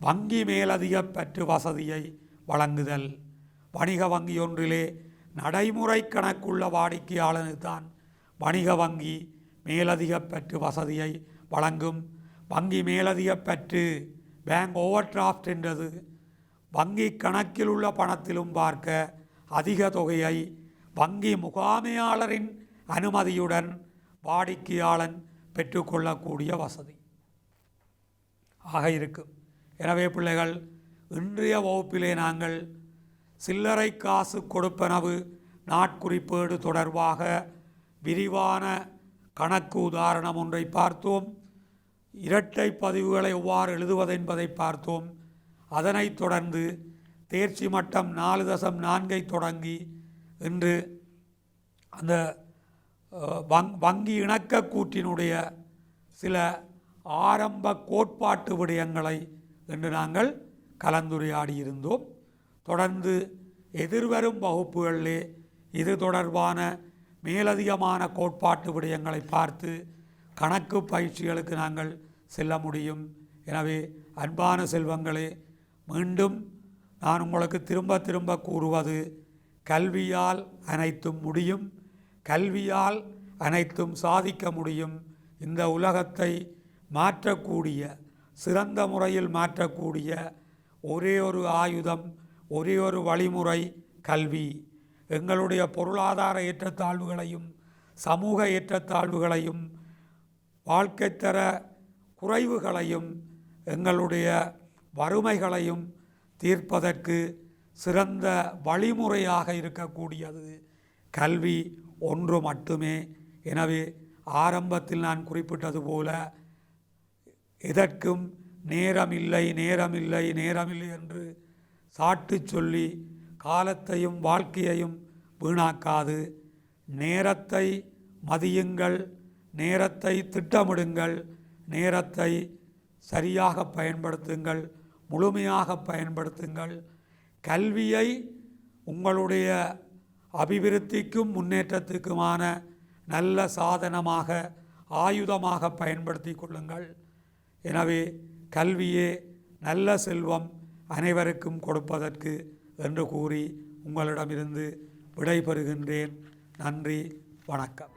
வங்கி மேலதிக பற்று வசதியை வழங்குதல். வணிக வங்கி ஒன்றிலே நடைமுறை கணக்குள்ள வாடிக்கையாளனுக்குத்தான் வணிக வங்கி மேலதிக பற்று வசதியை வழங்கும். வங்கி மேலதிக பற்று பேங்க் ஓவர் டிராஃப்ட் என்றது வங்கி கணக்கில் உள்ள பணத்திலும் பார்க்க அதிக தொகையை வங்கி முகாமையாளரின் அனுமதியுடன் வாடிக்கையாளன் பெற்றுக்கொள்ளக்கூடிய வசதி ஆக இருக்கும். எனவே பிள்ளைகள், இன்றைய வகுப்பிலே நாங்கள் சில்லறை காசு கொடுப்பனவு நாட்குறிப்பேடு தொடர்பாக விரிவான கணக்கு உதாரணம் ஒன்றை பார்த்தோம். இரட்டை பதிவுகளை எவ்வாறு எழுதுவது என்பதை பார்த்தோம். அதனைத் தொடர்ந்து தேர்ச்சி மட்டம் 4.4 தொடங்கி இன்று அந்த வங்கி இணக்க கூற்றினுடைய சில ஆரம்ப கோட்பாட்டு விடயங்களை என்று நாங்கள் கலந்துரையாடியிருந்தோம். தொடர்ந்து எதிர்வரும் வகுப்புகளிலே இது தொடர்பான மேலதிகமான கோட்பாட்டு விடயங்களை பார்த்து கணக்கு பயிற்சிகளுக்கு நாங்கள் செல்ல முடியும். எனவே அன்பான செல்வங்களே, மீண்டும் நான் உங்களுக்கு திரும்ப திரும்ப கூறுவது, கல்வியால் அனைத்தும் முடியும், கல்வியால் அனைத்தும் சாதிக்க முடியும். இந்த உலகத்தை மாற்றக்கூடிய, சிறந்த முறையில் மாற்றக்கூடிய ஒரே ஒரு ஆயுதம், ஒரே ஒரு வழிமுறை கல்வி. எங்களுடைய பொருளாதார ஏற்றத்தாழ்வுகளையும் சமூக ஏற்றத்தாழ்வுகளையும் வாழ்க்கைத்தர குறைவுகளையும் எங்களுடைய வறுமைகளையும் தீர்ப்பதற்கு சிறந்த வழிமுறையாக இருக்கக்கூடியது கல்வி ஒன்று மட்டுமே. எனவே ஆரம்பத்தில் நான் குறிப்பிட்டது போல, எதற்கும் நேரமில்லை நேரமில்லை நேரமில்லை என்று சாட்டு சொல்லி காலத்தையும் வாழ்க்கையையும் வீணாக்காது நேரத்தை மதியுங்கள், நேரத்தை திட்டமிடுங்கள், நேரத்தை சரியாக பயன்படுத்துங்கள், முழுமையாக பயன்படுத்துங்கள். கல்வியை உங்களுடைய அபிவிருத்திக்கும் முன்னேற்றத்துக்குமான நல்ல சாதனமாக, ஆயுதமாக பயன்படுத்தி கொள்ளுங்கள். எனவே கல்வியே நல்ல செல்வம் அனைவருக்கும் கொடுப்பதற்கு என்று கூறி உங்களிடமிருந்து விடைபெறுகின்றேன். நன்றி, வணக்கம்.